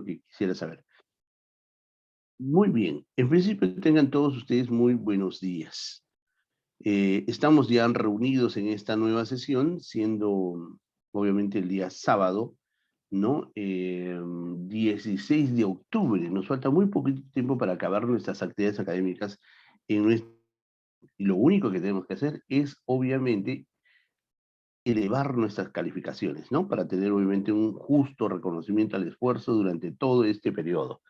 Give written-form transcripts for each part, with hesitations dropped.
que quisiera saber. Muy bien, en principio tengan todos ustedes muy buenos días. Estamos ya reunidos en esta nueva sesión, siendo obviamente el día sábado, ¿no? 16 de octubre. Nos falta muy poquito tiempo para acabar nuestras actividades académicas y lo único que tenemos que hacer es, obviamente, elevar nuestras calificaciones, ¿no? Para tener, obviamente, un justo reconocimiento al esfuerzo durante todo este periodo.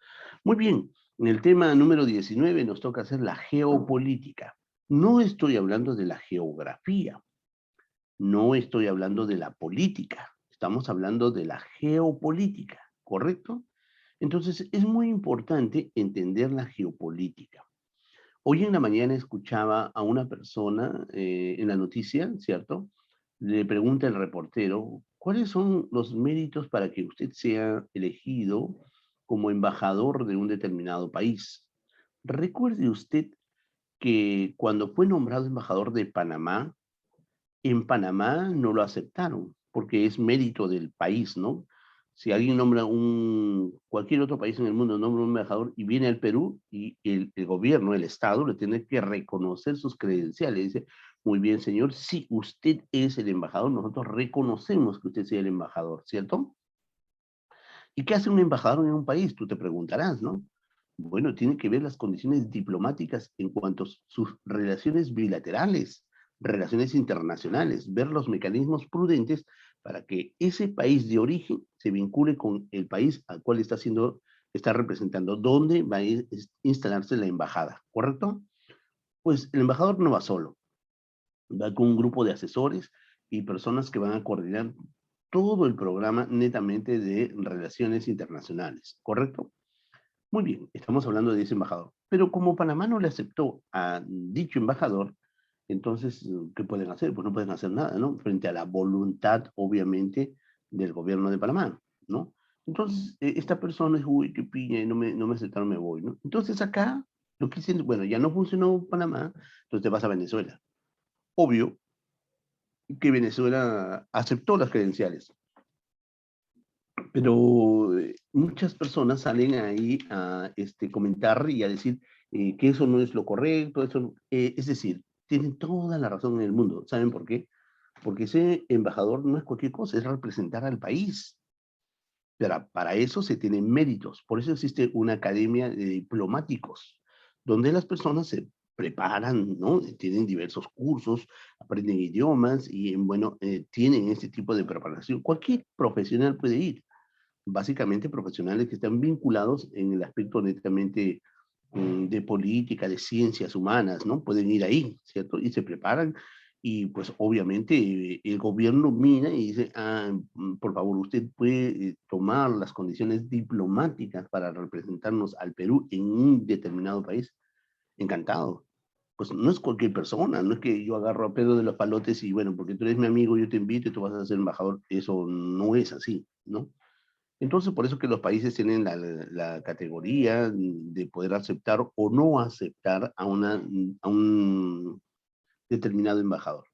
Muy bien, en el tema número 19 nos toca hacer la geopolítica. No estoy hablando de la geografía, no estoy hablando de la política, estamos hablando de la geopolítica, ¿correcto? Entonces, es muy importante entender la geopolítica. Hoy en la mañana escuchaba a una persona en la noticia, ¿cierto? Le pregunta el reportero, ¿cuáles son los méritos para que usted sea elegido como embajador de un determinado país? Recuerde usted que cuando fue nombrado embajador de Panamá, en Panamá no lo aceptaron, porque es mérito del país, ¿no? Si alguien nombra cualquier otro país en el mundo nombra un embajador y viene al Perú y el gobierno, el Estado, le tiene que reconocer sus credenciales. Dice, muy bien, señor, si usted es el embajador, nosotros reconocemos que usted sea el embajador, ¿cierto? ¿Y qué hace un embajador en un país? Tú te preguntarás, ¿no? Bueno, tiene que ver las condiciones diplomáticas en cuanto a sus relaciones bilaterales, relaciones internacionales, ver los mecanismos prudentes para que ese país de origen se vincule con el país al cual está representando, donde va a instalarse la embajada, ¿correcto? Pues el embajador no va solo, va con un grupo de asesores y personas que van a coordinar todo el programa netamente de relaciones internacionales, ¿correcto? Muy bien, estamos hablando de ese embajador. Pero como Panamá no le aceptó a dicho embajador, entonces, ¿qué pueden hacer? Pues no pueden hacer nada, ¿no? Frente a la voluntad, obviamente, del gobierno de Panamá, ¿no? Entonces, esta persona es, uy, qué piña, y no me aceptaron, me voy, ¿no? Entonces acá, lo que dicen, bueno, ya no funcionó Panamá, entonces te vas a Venezuela. Obvio que Venezuela aceptó las credenciales, pero muchas personas salen ahí a comentar y a decir que eso no es lo correcto, es decir, tienen toda la razón en el mundo. ¿Saben por qué? Porque ese embajador no es cualquier cosa, es representar al país. Pero para eso se tienen méritos. Por eso existe una academia de diplomáticos, donde las personas se preparan, ¿no? Tienen diversos cursos, aprenden idiomas y, bueno, tienen este tipo de preparación. Cualquier profesional puede ir, básicamente profesionales que están vinculados en el aspecto netamente de política, de ciencias humanas, ¿no? Pueden ir ahí, ¿cierto? Y se preparan y pues obviamente el gobierno mira y dice, por favor, usted puede tomar las condiciones diplomáticas para representarnos al Perú en un determinado país. Encantado. Pues no es cualquier persona, no es que yo agarro a Pedro de los Palotes y bueno, porque tú eres mi amigo, yo te invito y tú vas a ser embajador. Eso no es así, ¿no? Entonces, por eso que los países tienen la categoría de poder aceptar o no aceptar a un determinado embajador.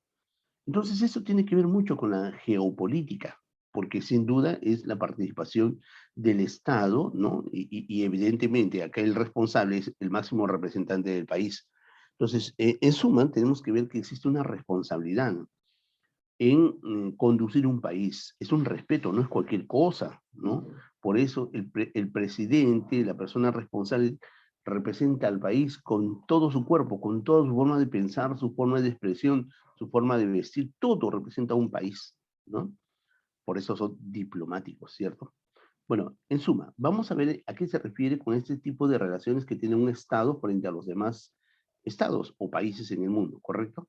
Entonces, eso tiene que ver mucho con la geopolítica, porque sin duda es la participación del Estado, ¿no? Y evidentemente acá el responsable es el máximo representante del país. Entonces, en suma, tenemos que ver que existe una responsabilidad en conducir un país. Es un respeto, no es cualquier cosa, ¿no? Por eso el presidente, la persona responsable, representa al país con todo su cuerpo, con toda su forma de pensar, su forma de expresión, su forma de vestir, todo representa a un país, ¿no? Por eso son diplomáticos, ¿cierto? Bueno, en suma, vamos a ver a qué se refiere con este tipo de relaciones que tiene un Estado frente a los demás estados o países en el mundo, ¿correcto?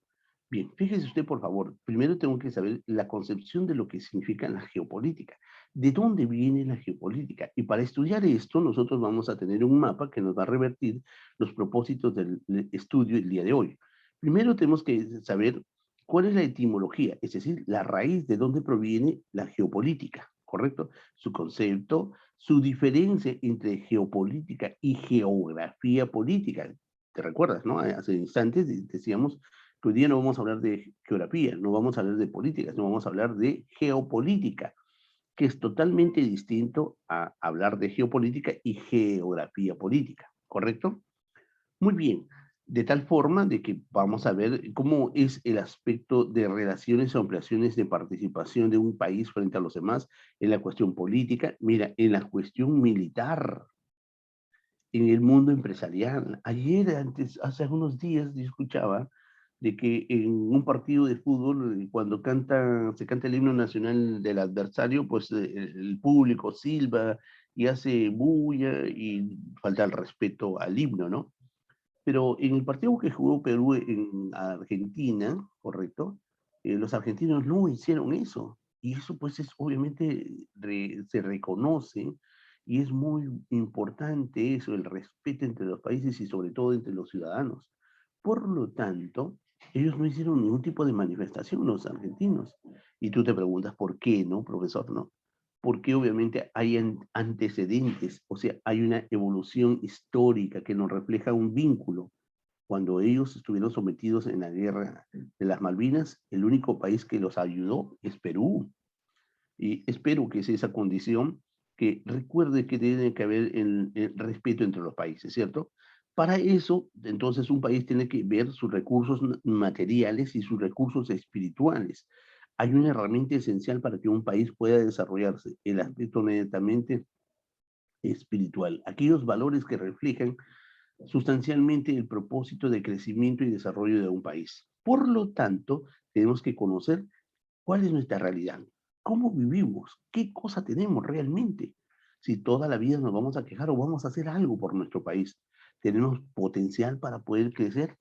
Bien, fíjese usted, por favor, primero tengo que saber la concepción de lo que significa la geopolítica. ¿De dónde viene la geopolítica? Y para estudiar esto, nosotros vamos a tener un mapa que nos va a revertir los propósitos del estudio el día de hoy. Primero tenemos que saber cuál es la etimología, es decir, la raíz de dónde proviene la geopolítica, ¿correcto? Su concepto, su diferencia entre geopolítica y geografía política. ¿Te recuerdas, no? Hace instantes decíamos que hoy día no vamos a hablar de geografía, no vamos a hablar de política, no vamos a hablar de geopolítica. que es totalmente distinto a hablar de geopolítica y geografía política, ¿correcto? Muy bien, de tal forma de que vamos a ver cómo es el aspecto de relaciones o ampliaciones de participación de un país frente a los demás en la cuestión política, mira, en la cuestión militar, en el mundo empresarial. Ayer, hace algunos días, yo escuchaba de que en un partido de fútbol, cuando se canta el himno nacional del adversario, pues el público silba y hace bulla y falta el respeto al himno, ¿no? Pero en el partido que jugó Perú en Argentina, correcto, los argentinos no hicieron eso. Y eso pues es obviamente se reconoce y es muy importante eso, el respeto entre los países y sobre todo entre los ciudadanos. Por lo tanto, ellos no hicieron ningún tipo de manifestación, los argentinos. Y tú te preguntas, ¿por qué, no, profesor? ¿No? Porque obviamente hay antecedentes, o sea, hay una evolución histórica que nos refleja un vínculo. Cuando ellos estuvieron sometidos en la guerra de las Malvinas, el único país que los ayudó es Perú. Y espero que sea esa condición que recuerde que tiene que haber el respeto entre los países, ¿cierto? Para eso, entonces, un país tiene que ver sus recursos materiales y sus recursos espirituales. Hay una herramienta esencial para que un país pueda desarrollarse, el aspecto netamente espiritual, aquellos valores que reflejan sustancialmente el propósito de crecimiento y desarrollo de un país. Por lo tanto, tenemos que conocer cuál es nuestra realidad, cómo vivimos, qué cosa tenemos realmente. Si toda la vida nos vamos a quejar o vamos a hacer algo por nuestro país, tenemos potencial para poder crecer,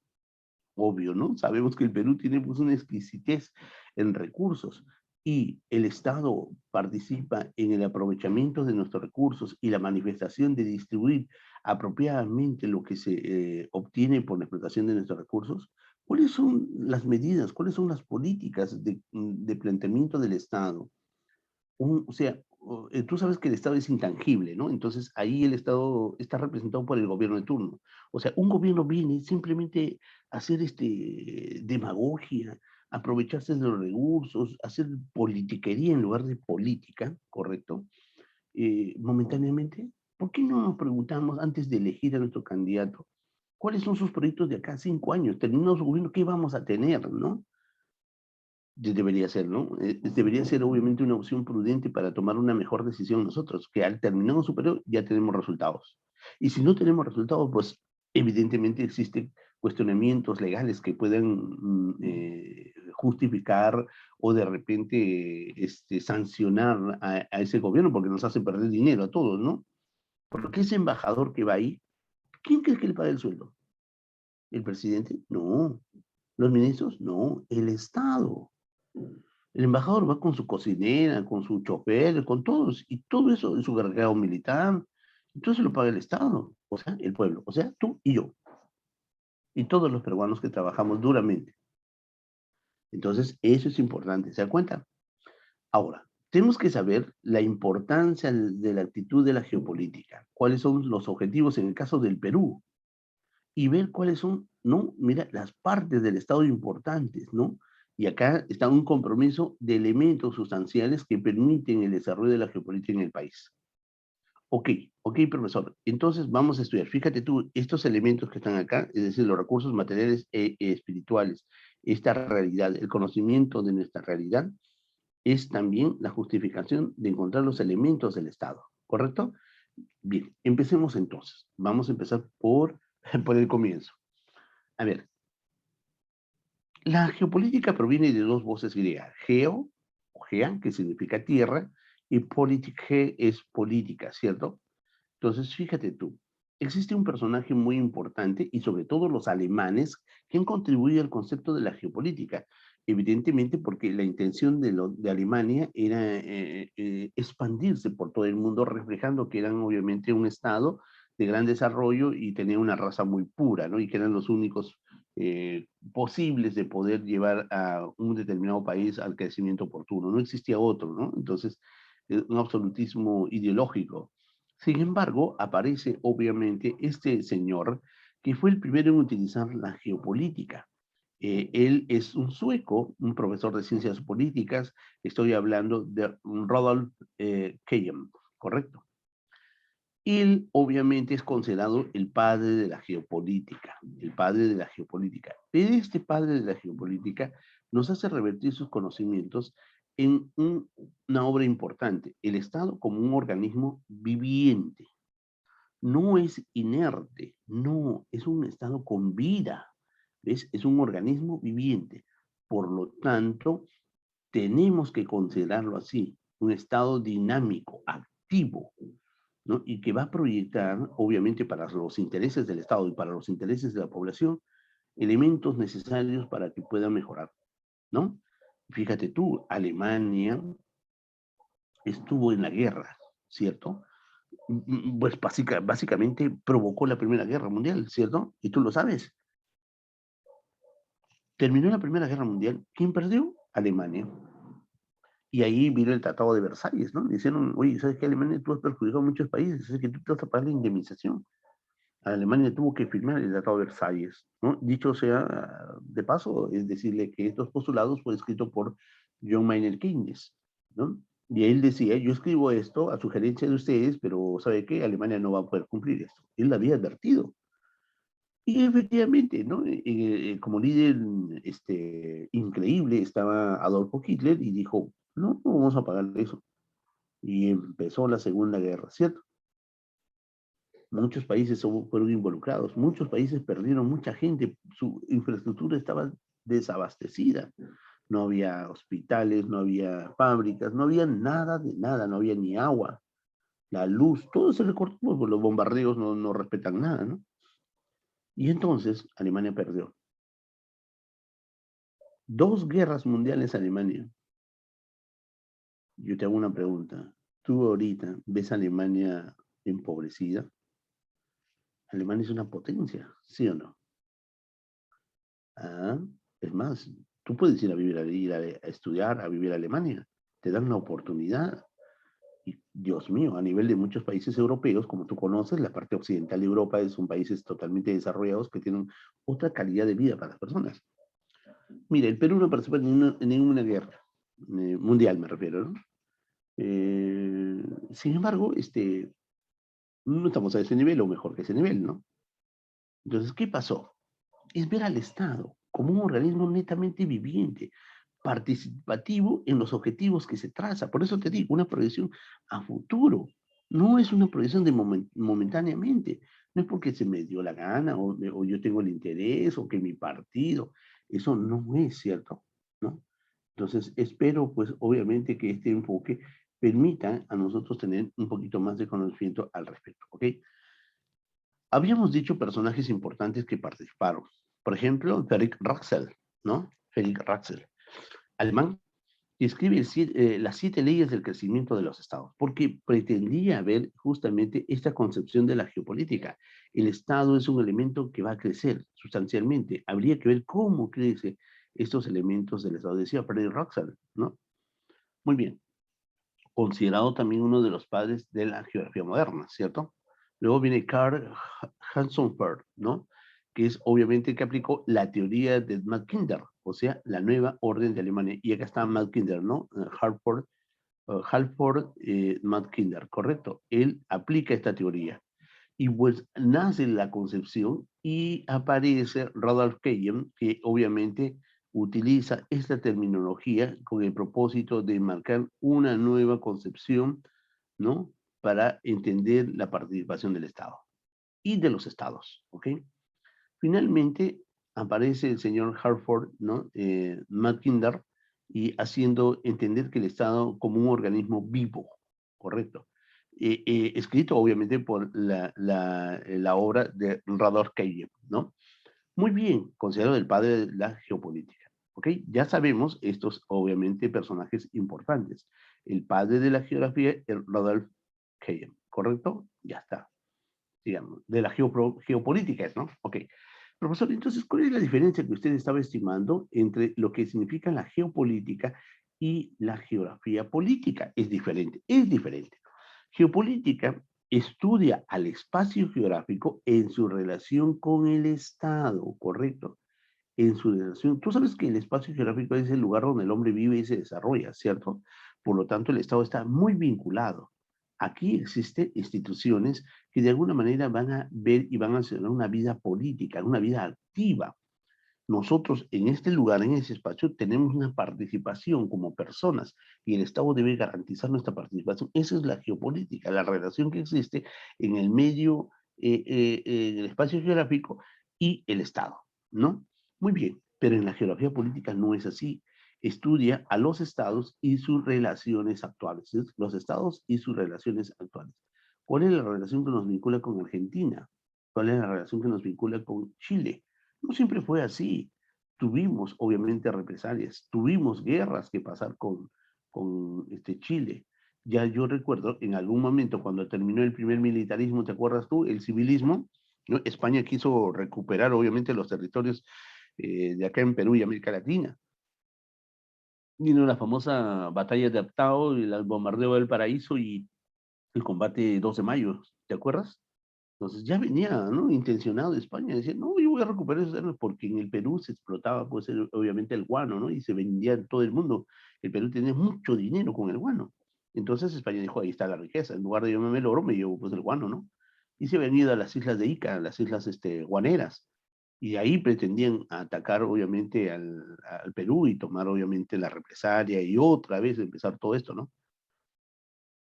obvio, ¿no? Sabemos que el Perú tiene pues una exquisitez en recursos y el Estado participa en el aprovechamiento de nuestros recursos y la manifestación de distribuir apropiadamente lo que se obtiene por la explotación de nuestros recursos. ¿Cuáles son las medidas, cuáles son las políticas de planteamiento del Estado? O sea, tú sabes que el Estado es intangible, ¿no? Entonces ahí el Estado está representado por el gobierno de turno. O sea, un gobierno viene simplemente a hacer demagogia, aprovecharse de los recursos, hacer politiquería en lugar de política, ¿correcto? Momentáneamente. ¿Por qué no nos preguntamos antes de elegir a nuestro candidato cuáles son sus proyectos de acá a 5 años? Terminado su gobierno, ¿qué vamos a tener, no? Debería ser, ¿no? Debería ser obviamente una opción prudente para tomar una mejor decisión nosotros, que al terminar su periodo ya tenemos resultados. Y si no tenemos resultados, pues evidentemente existen cuestionamientos legales que puedan justificar o de repente sancionar a ese gobierno porque nos hace perder dinero a todos, ¿no? Porque ese embajador que va ahí, ¿quién cree que le paga el sueldo? ¿El presidente? No. ¿Los ministros? No. El Estado. El embajador va con su cocinera, con su chofer, con todos, y todo eso en su cargado militar, y todo se lo paga el Estado, o sea, el pueblo, o sea, tú y yo, y todos los peruanos que trabajamos duramente. Entonces, eso es importante, ¿se da cuenta? Ahora, tenemos que saber la importancia de la actitud de la geopolítica, cuáles son los objetivos en el caso del Perú, y ver cuáles son, ¿no? Mira, las partes del Estado importantes, ¿no? Y acá está un compromiso de elementos sustanciales que permiten el desarrollo de la geopolítica en el país. Ok, ok, profesor. Entonces vamos a estudiar. Fíjate tú, estos elementos que están acá, es decir, los recursos materiales e espirituales, esta realidad, el conocimiento de nuestra realidad, es también la justificación de encontrar los elementos del Estado, ¿correcto? Bien, empecemos entonces. Vamos a empezar por el comienzo. A ver, la geopolítica proviene de dos voces griegas, geo, o gea, que significa tierra, y politike es política, ¿cierto? Entonces, fíjate tú, existe un personaje muy importante y sobre todo los alemanes que han contribuido al concepto de la geopolítica, evidentemente porque la intención de Alemania era expandirse por todo el mundo, reflejando que eran obviamente un estado de gran desarrollo y tenía una raza muy pura, ¿no? Y que eran los únicos posibles de poder llevar a un determinado país al crecimiento oportuno. No existía otro, ¿no? Entonces, un absolutismo ideológico. Sin embargo, aparece obviamente este señor que fue el primero en utilizar la geopolítica. Él es un sueco, un profesor de ciencias políticas. Estoy hablando de Rodolf Kjem, ¿correcto? Él obviamente es considerado el padre de la geopolítica, el padre de la geopolítica. Pero este padre de la geopolítica nos hace revertir sus conocimientos en una obra importante, el Estado como un organismo viviente. No es inerte, no, es un Estado con vida, ¿ves? Es un organismo viviente. Por lo tanto, tenemos que considerarlo así, un Estado dinámico, activo, ¿no? Y que va a proyectar, obviamente, para los intereses del Estado y para los intereses de la población, elementos necesarios para que pueda mejorar, ¿no? Fíjate tú, Alemania estuvo en la guerra, ¿cierto? Pues básicamente provocó la Primera Guerra Mundial, ¿cierto? Y tú lo sabes. Terminó la Primera Guerra Mundial. ¿Quién perdió? Alemania. Y ahí vino el Tratado de Versalles, ¿no? Dijeron, oye, ¿sabes qué, Alemania? Tú has perjudicado a muchos países, así que tú te vas a pagar la indemnización. Alemania tuvo que firmar el Tratado de Versalles, ¿no? Dicho sea de paso, es decirle que estos postulados fue escrito por John Maynard Keynes, ¿no? Y él decía, yo escribo esto a sugerencia de ustedes, pero ¿sabe qué? Alemania no va a poder cumplir esto. Él lo había advertido. Y efectivamente, ¿no? Como líder increíble estaba Adolfo Hitler y dijo, no, no vamos a pagar eso. Y empezó la Segunda Guerra, ¿cierto? Muchos países fueron involucrados, muchos países perdieron mucha gente, su infraestructura estaba desabastecida. No había hospitales, no había fábricas, no había nada de nada, no había ni agua, la luz, todo se recortó, porque los bombardeos no respetan nada, ¿no? Y entonces Alemania perdió. 2 guerras mundiales Alemania. Yo te hago una pregunta. ¿Tú ahorita ves a Alemania empobrecida? Alemania es una potencia, ¿sí o no? Ah, es más, tú puedes ir a estudiar, a vivir a Alemania. Te dan una oportunidad. Y Dios mío, a nivel de muchos países europeos, como tú conoces, la parte occidental de Europa son países totalmente desarrollados que tienen otra calidad de vida para las personas. Mira, el Perú no participa en ninguna guerra mundial, me refiero, ¿no? Sin embargo, no estamos a ese nivel o mejor que ese nivel, ¿no? Entonces, ¿qué pasó? Es ver al Estado como un organismo netamente viviente, participativo en los objetivos que se traza. Por eso te digo, una proyección a futuro. No es una proyección de momentáneamente. No es porque se me dio la gana o yo tengo el interés o que mi partido. Eso no es cierto, ¿no? Entonces, espero, pues, obviamente, que este enfoque permita a nosotros tener un poquito más de conocimiento al respecto, ¿ok? Habíamos dicho personajes importantes que participaron. Por ejemplo, Fredrik Raxel, ¿no? Fredrik Raxel, alemán, que escribe las 7 leyes del crecimiento de los estados, porque pretendía ver justamente esta concepción de la geopolítica. El estado es un elemento que va a crecer sustancialmente. Habría que ver cómo crece estos elementos del estado. Decía Fredrik Raxel, ¿no? Muy bien. Considerado también uno de los padres de la geografía moderna, ¿cierto? Luego viene Karl Hansonberg, ¿no? Que es obviamente que aplicó la teoría de Mackinder, o sea, la nueva orden de Alemania. Y acá está Mackinder, ¿no? Halford Mackinder, correcto. Él aplica esta teoría. Y pues nace la concepción y aparece Rudolf Kjem, que obviamente utiliza esta terminología con el propósito de marcar una nueva concepción, ¿no? Para entender la participación del Estado y de los estados, ¿ok? Finalmente aparece el señor Hartford, ¿no? Mackinder, y haciendo entender que el Estado como un organismo vivo, correcto. Escrito obviamente por la obra de Rudolf Kjem, ¿no? Muy bien, considerado el padre de la geopolítica. ¿Ok? Ya sabemos estos, obviamente, personajes importantes. El padre de la geografía, el Rudolf Kjem, ¿correcto? Ya está. Digamos, de la geopolítica, ¿no? Ok. Profesor, entonces, ¿cuál es la diferencia que usted estaba estimando entre lo que significa la geopolítica y la geografía política? Es diferente, es diferente. Geopolítica estudia al espacio geográfico en su relación con el Estado, ¿correcto? en su relación. Tú sabes que el espacio geográfico es el lugar donde el hombre vive y se desarrolla, ¿cierto? Por lo tanto, el Estado está muy vinculado. Aquí existen instituciones que de alguna manera van a ver y van a hacer una vida política, una vida activa. Nosotros en este lugar, en ese espacio, tenemos una participación como personas y el Estado debe garantizar nuestra participación. Esa es la geopolítica, la relación que existe en el medio, en el espacio geográfico y el Estado, ¿no? Muy bien, pero en la geografía política no es así. Estudia a los estados y sus relaciones actuales, ¿sí? Los estados y sus relaciones actuales. ¿Cuál es la relación que nos vincula con Argentina? ¿Cuál es la relación que nos vincula con Chile? No siempre fue así. Tuvimos, obviamente, represalias, tuvimos guerras que pasar con Chile. Ya yo recuerdo en algún momento cuando terminó el primer militarismo, ¿te acuerdas tú? El civilismo, ¿no? España quiso recuperar, obviamente, los territorios de acá en Perú y América Latina. Vino la famosa batalla de Aptao, el bombardeo del Paraíso y el combate 2 de mayo, ¿te acuerdas? Entonces ya venía, ¿no? Intencionado de España, decía, no, yo voy a recuperar esos terrenos porque en el Perú se explotaba, pues, obviamente el guano, ¿no? Y se vendía en todo el mundo. El Perú tenía mucho dinero con el guano. Entonces España dijo, ahí está la riqueza. En lugar de llevarme el oro, me llevo, pues, el guano, ¿no? Y se habían ido a las islas de Ica, a las islas, guaneras. Y ahí pretendían atacar, obviamente, al Perú y tomar, obviamente, la represalia y otra vez empezar todo esto, ¿no?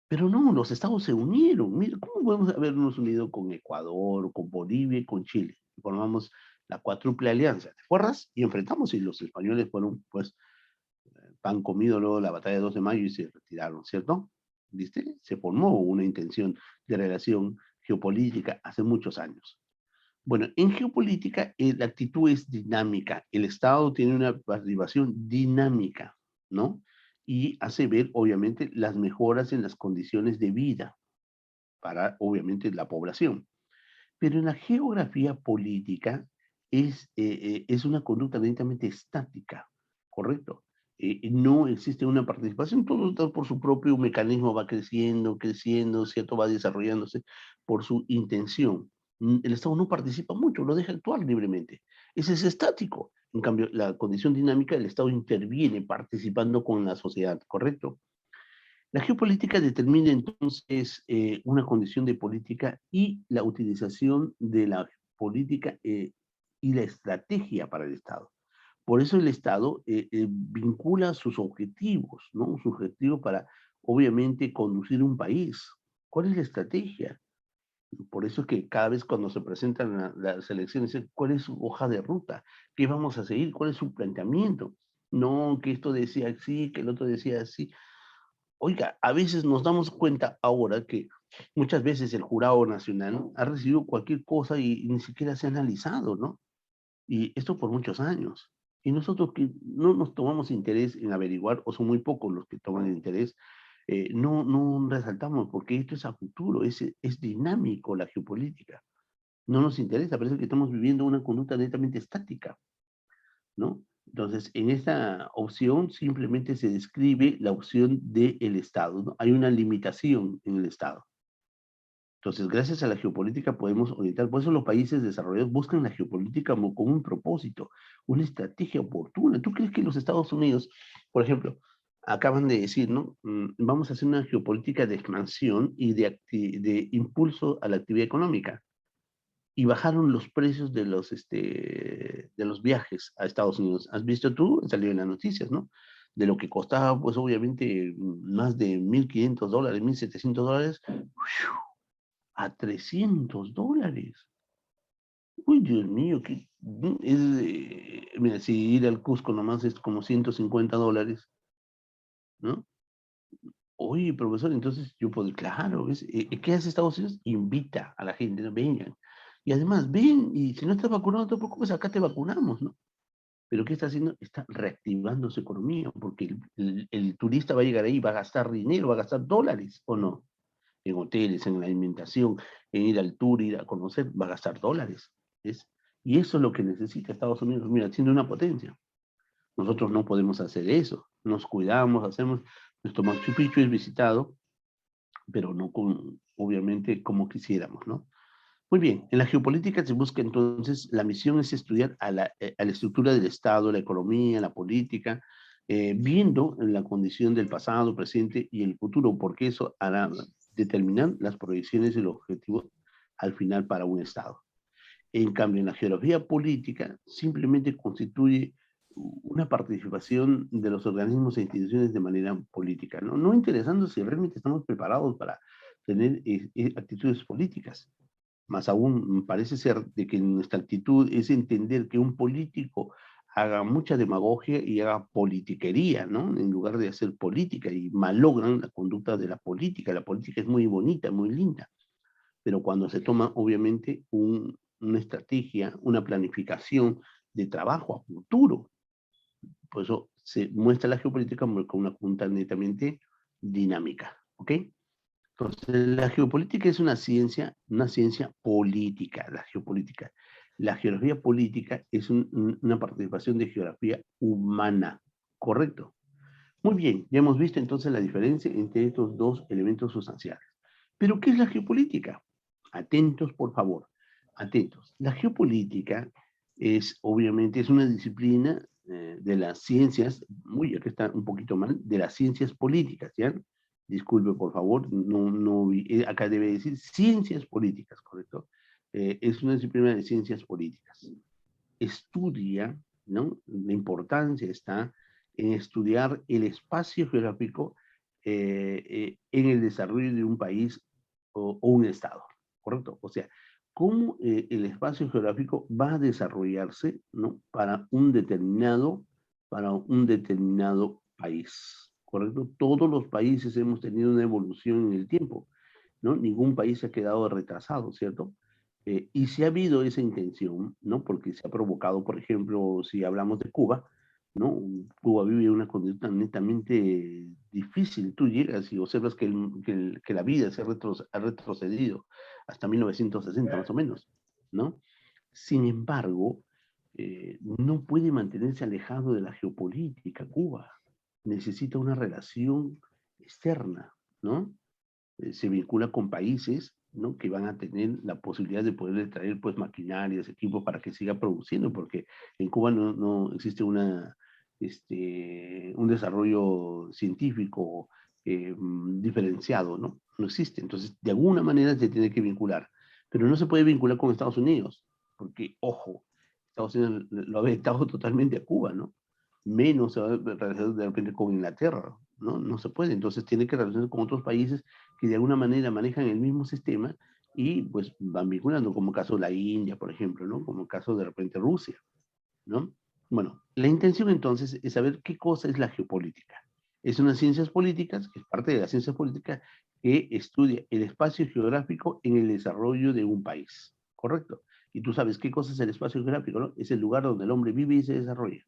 Pero no, los estados se unieron. Mira, ¿cómo podemos habernos unido con Ecuador, con Bolivia y con Chile? Formamos la cuádruple alianza, ¿te acuerdas? Y enfrentamos y los españoles fueron, pues, pan comido luego de la batalla de 2 de mayo y se retiraron, ¿cierto? ¿Viste? Se formó una intención de relación geopolítica hace muchos años. Bueno, en geopolítica la actitud es dinámica. El Estado tiene una participación dinámica, ¿no? Y hace ver, obviamente, las mejoras en las condiciones de vida para, obviamente, la población. Pero en la geografía política es una conducta lentamente estática, ¿correcto? No existe una participación, todo por su propio mecanismo va creciendo, creciendo, ¿cierto? Va desarrollándose por su intención. El Estado no participa mucho, lo deja actuar libremente. Ese es estático. En cambio, la condición dinámica, el Estado interviene participando con la sociedad, ¿correcto? La geopolítica determina entonces una condición de política y la utilización de la política y la estrategia para el Estado. Por eso el Estado vincula sus objetivos, ¿no? Su objetivo para, obviamente, conducir un país. ¿Cuál es la estrategia? Por eso es que cada vez cuando se presentan las elecciones, ¿cuál es su hoja de ruta? ¿Qué vamos a seguir? ¿Cuál es su planteamiento? No que esto decía así, que el otro decía así. Oiga, a veces nos damos cuenta ahora que muchas veces el jurado nacional ha recibido cualquier cosa y ni siquiera se ha analizado, ¿no? Y esto por muchos años. Y nosotros que no nos tomamos interés en averiguar, o son muy pocos los que toman el interés, no resaltamos, porque esto es a futuro, es dinámico la geopolítica. No nos interesa, parece que estamos viviendo una conducta netamente estática, ¿no? Entonces, en esta opción simplemente se describe la opción del Estado, ¿no? Hay una limitación en el Estado. Entonces, gracias a la geopolítica podemos orientar, por eso los países desarrollados buscan la geopolítica como un propósito, una estrategia oportuna. ¿Tú crees que los Estados Unidos, por ejemplo, acaban de decir, ¿no? Vamos a hacer una geopolítica de expansión y de impulso a la actividad económica? Y bajaron los precios de los viajes a Estados Unidos. ¿Has visto tú? Salió en las noticias, ¿no? De lo que costaba, pues obviamente, más de $1.500, $1.700, a $300. Uy, Dios mío, mira, si ir al Cusco nomás es como $150, ¿no? Oye, profesor, entonces yo puedo, claro, ¿qué hace Estados Unidos? Invita a la gente, ¿no? Vengan. Y además, ven, y si no estás vacunado, no te preocupes, acá te vacunamos, ¿no? Pero ¿qué está haciendo? Está reactivando su economía, porque el turista va a llegar ahí, va a gastar dinero, va a gastar dólares, ¿o no? En hoteles, en la alimentación, en ir al tour, ir a conocer, va a gastar dólares. ¿Es? Y eso es lo que necesita Estados Unidos, mira, siendo una potencia. Nosotros no podemos hacer eso. Nos cuidamos, hacemos, nuestro Machu Picchu es visitado, pero no con, obviamente, como quisiéramos, ¿no? Muy bien, en la geopolítica se busca entonces, la misión es estudiar a la estructura del Estado, la economía, la política, viendo la condición del pasado, presente y el futuro, porque eso hará determinar las proyecciones y los objetivos al final para un Estado. En cambio, en la geografía política simplemente constituye una participación de los organismos e instituciones de manera política, no, no interesando si realmente estamos preparados para tener actitudes políticas. Más aún, parece ser de que nuestra actitud es entender que un político haga mucha demagogia y haga politiquería, ¿no? En lugar de hacer política y malogran la conducta de la política. La política es muy bonita, muy linda, pero cuando se toma, obviamente, una estrategia, una planificación de trabajo a futuro, por eso se muestra la geopolítica como una punta netamente dinámica, ¿ok? Entonces, la geopolítica es una ciencia política, la geopolítica. La geografía política es una participación de geografía humana, ¿correcto? Muy bien, ya hemos visto entonces la diferencia entre estos dos elementos sustanciales. Pero, ¿qué es la geopolítica? Atentos, por favor, atentos. La geopolítica es, obviamente, es una disciplina de las ciencias, uy, aquí está un poquito mal, de las ciencias políticas, ¿ya? Disculpe, por favor, acá debe decir ciencias políticas, ¿correcto? Es una disciplina de ciencias políticas. Estudia, ¿no? La importancia está en estudiar el espacio geográfico en el desarrollo de un país o un estado, ¿correcto? O sea, cómo el espacio geográfico va a desarrollarse, ¿no? Para un determinado país, ¿correcto? Todos los países hemos tenido una evolución en el tiempo, ¿no? Ningún país se ha quedado retrasado, ¿cierto? Y si ha habido esa intención, ¿no? Porque se ha provocado, por ejemplo, si hablamos de Cuba, ¿no? Cuba vive una condición netamente difícil. Tú llegas y observas que la vida ha retrocedido hasta 1960 más o menos, ¿no? Sin embargo, no puede mantenerse alejado de la geopolítica Cuba. Necesita una relación externa, ¿no? Se vincula con países, ¿no? Que van a tener la posibilidad de poder traer pues maquinarias, equipos para que siga produciendo, porque en Cuba no existe un desarrollo científico diferenciado, ¿no? No existe. Entonces, de alguna manera se tiene que vincular, pero no se puede vincular con Estados Unidos, porque, ojo, Estados Unidos lo ha vetado totalmente a Cuba, ¿no? Menos se va a relacionar de repente con Inglaterra, ¿no? No se puede. Entonces tiene que relacionarse con otros países que de alguna manera manejan el mismo sistema y pues van vinculando, como caso de la India, por ejemplo, ¿no? Como caso de repente Rusia, ¿no? Bueno, la intención entonces es saber qué cosa es la geopolítica. Es unas ciencias políticas, es parte de las ciencias políticas que estudia el espacio geográfico en el desarrollo de un país, ¿correcto? Y tú sabes qué cosa es el espacio geográfico, ¿no? Es el lugar donde el hombre vive y se desarrolla,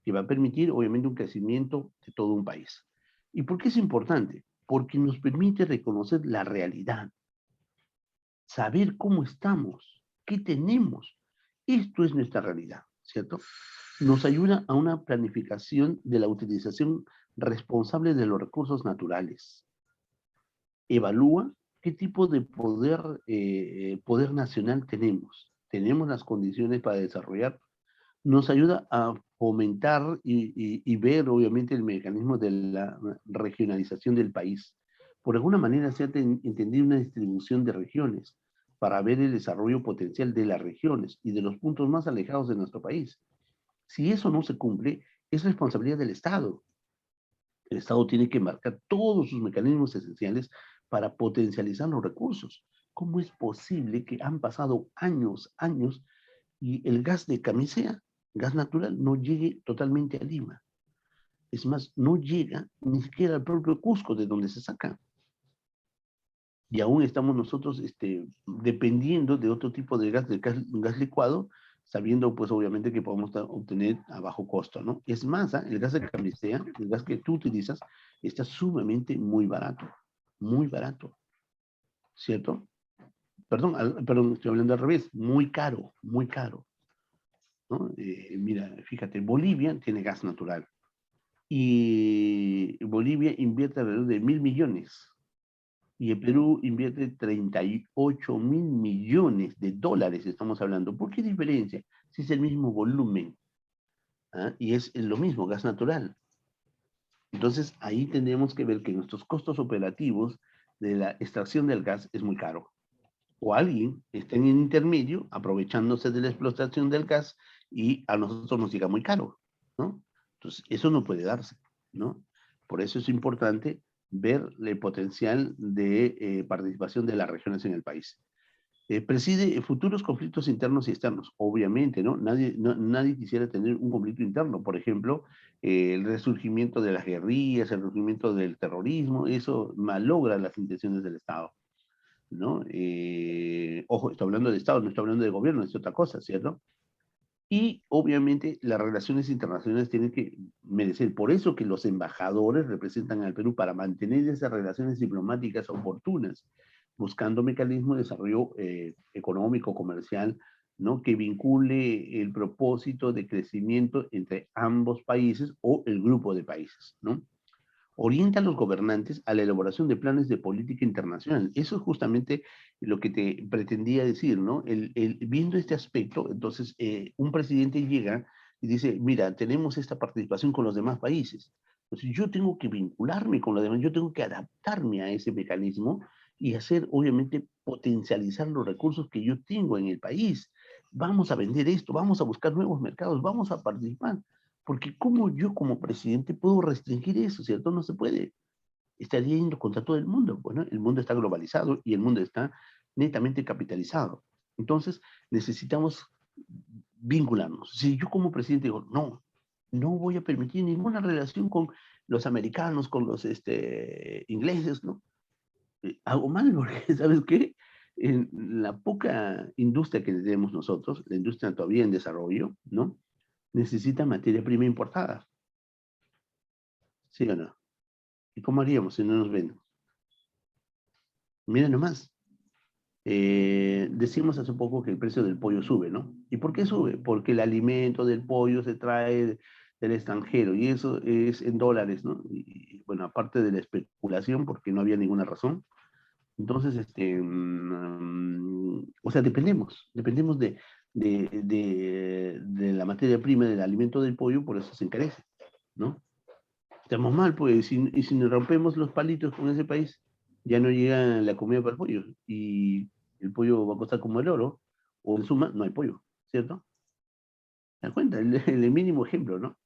que va a permitir, obviamente, un crecimiento de todo un país. ¿Y por qué es importante? Porque nos permite reconocer la realidad, saber cómo estamos, qué tenemos. Esto es nuestra realidad, ¿cierto? Nos ayuda a una planificación de la utilización responsable de los recursos naturales. Evalúa qué tipo de poder nacional tenemos. Tenemos las condiciones para desarrollar. Nos ayuda a fomentar y ver, obviamente, el mecanismo de la regionalización del país. Por alguna manera se ha entendido una distribución de regiones para ver el desarrollo potencial de las regiones y de los puntos más alejados de nuestro país. Si eso no se cumple, es responsabilidad del Estado. El Estado tiene que marcar todos sus mecanismos esenciales para potencializar los recursos. ¿Cómo es posible que han pasado años, años y el gas de camisea, gas natural, no llegue totalmente a Lima? Es más, no llega ni siquiera al propio Cusco, de donde se saca. Y aún estamos nosotros dependiendo de otro tipo gas licuado, sabiendo pues obviamente que podemos obtener a bajo costo, ¿no? Es más, el gas de camisea, el gas que tú utilizas, está sumamente muy barato, ¿cierto? Perdón, estoy hablando al revés, muy caro, ¿no? Mira, fíjate, Bolivia tiene gas natural y Bolivia invierte alrededor de 1.000 millones y el Perú invierte 38.000 millones de dólares, estamos hablando. ¿Por qué diferencia? Si es el mismo volumen, ¿ah? Y es lo mismo, gas natural. Entonces, ahí tendríamos que ver que nuestros costos operativos de la extracción del gas es muy caro. O alguien está en el intermedio, aprovechándose de la explotación del gas, y a nosotros nos llega muy caro, ¿no? Entonces, eso no puede darse, ¿no? Por eso es importante ver el potencial de participación de las regiones en el país. Preside futuros conflictos internos y externos, obviamente, ¿no? Nadie quisiera tener un conflicto interno, por ejemplo, el resurgimiento de las guerrillas, el resurgimiento del terrorismo, eso malogra las intenciones del Estado, ¿no? Ojo, estoy hablando de Estado, no estoy hablando de gobierno, es otra cosa, ¿cierto? Y obviamente las relaciones internacionales tienen que merecer, por eso que los embajadores representan al Perú para mantener esas relaciones diplomáticas oportunas, buscando mecanismos de desarrollo económico, comercial, ¿no? Que vincule el propósito de crecimiento entre ambos países o el grupo de países, ¿no? Orienta a los gobernantes a la elaboración de planes de política internacional. Eso es justamente lo que te pretendía decir, ¿no? Viendo este aspecto, entonces, un presidente llega y dice, mira, tenemos esta participación con los demás países. Entonces, yo tengo que vincularme con los demás, yo tengo que adaptarme a ese mecanismo y hacer, obviamente, potencializar los recursos que yo tengo en el país. Vamos a vender esto, vamos a buscar nuevos mercados, vamos a participar. Porque ¿cómo yo como presidente puedo restringir eso, cierto? No se puede. Estaría yendo contra todo el mundo. Bueno, el mundo está globalizado y el mundo está netamente capitalizado. Entonces, necesitamos vincularnos. Si yo como presidente digo, no, no voy a permitir ninguna relación con los americanos, con los ingleses, ¿no? Hago mal, porque, ¿sabes qué? En la poca industria que tenemos nosotros, la industria todavía en desarrollo, ¿no? Necesita materia prima importada. ¿Sí o no? ¿Y cómo haríamos si no nos ven? Miren nomás. Decimos hace poco que el precio del pollo sube, ¿no? ¿Y por qué sube? Porque el alimento del pollo se trae del extranjero y eso es en dólares, ¿no? Y, bueno, aparte de la especulación, porque no había ninguna razón. Entonces, o sea, dependemos de la materia prima del alimento del pollo, por eso se encarece, ¿no? Estamos mal, pues, y si nos rompemos los palitos con ese país, ya no llega la comida para el pollo, y el pollo va a costar como el oro, o en suma, no hay pollo, ¿cierto? ¿Te das cuenta? El mínimo ejemplo, ¿no?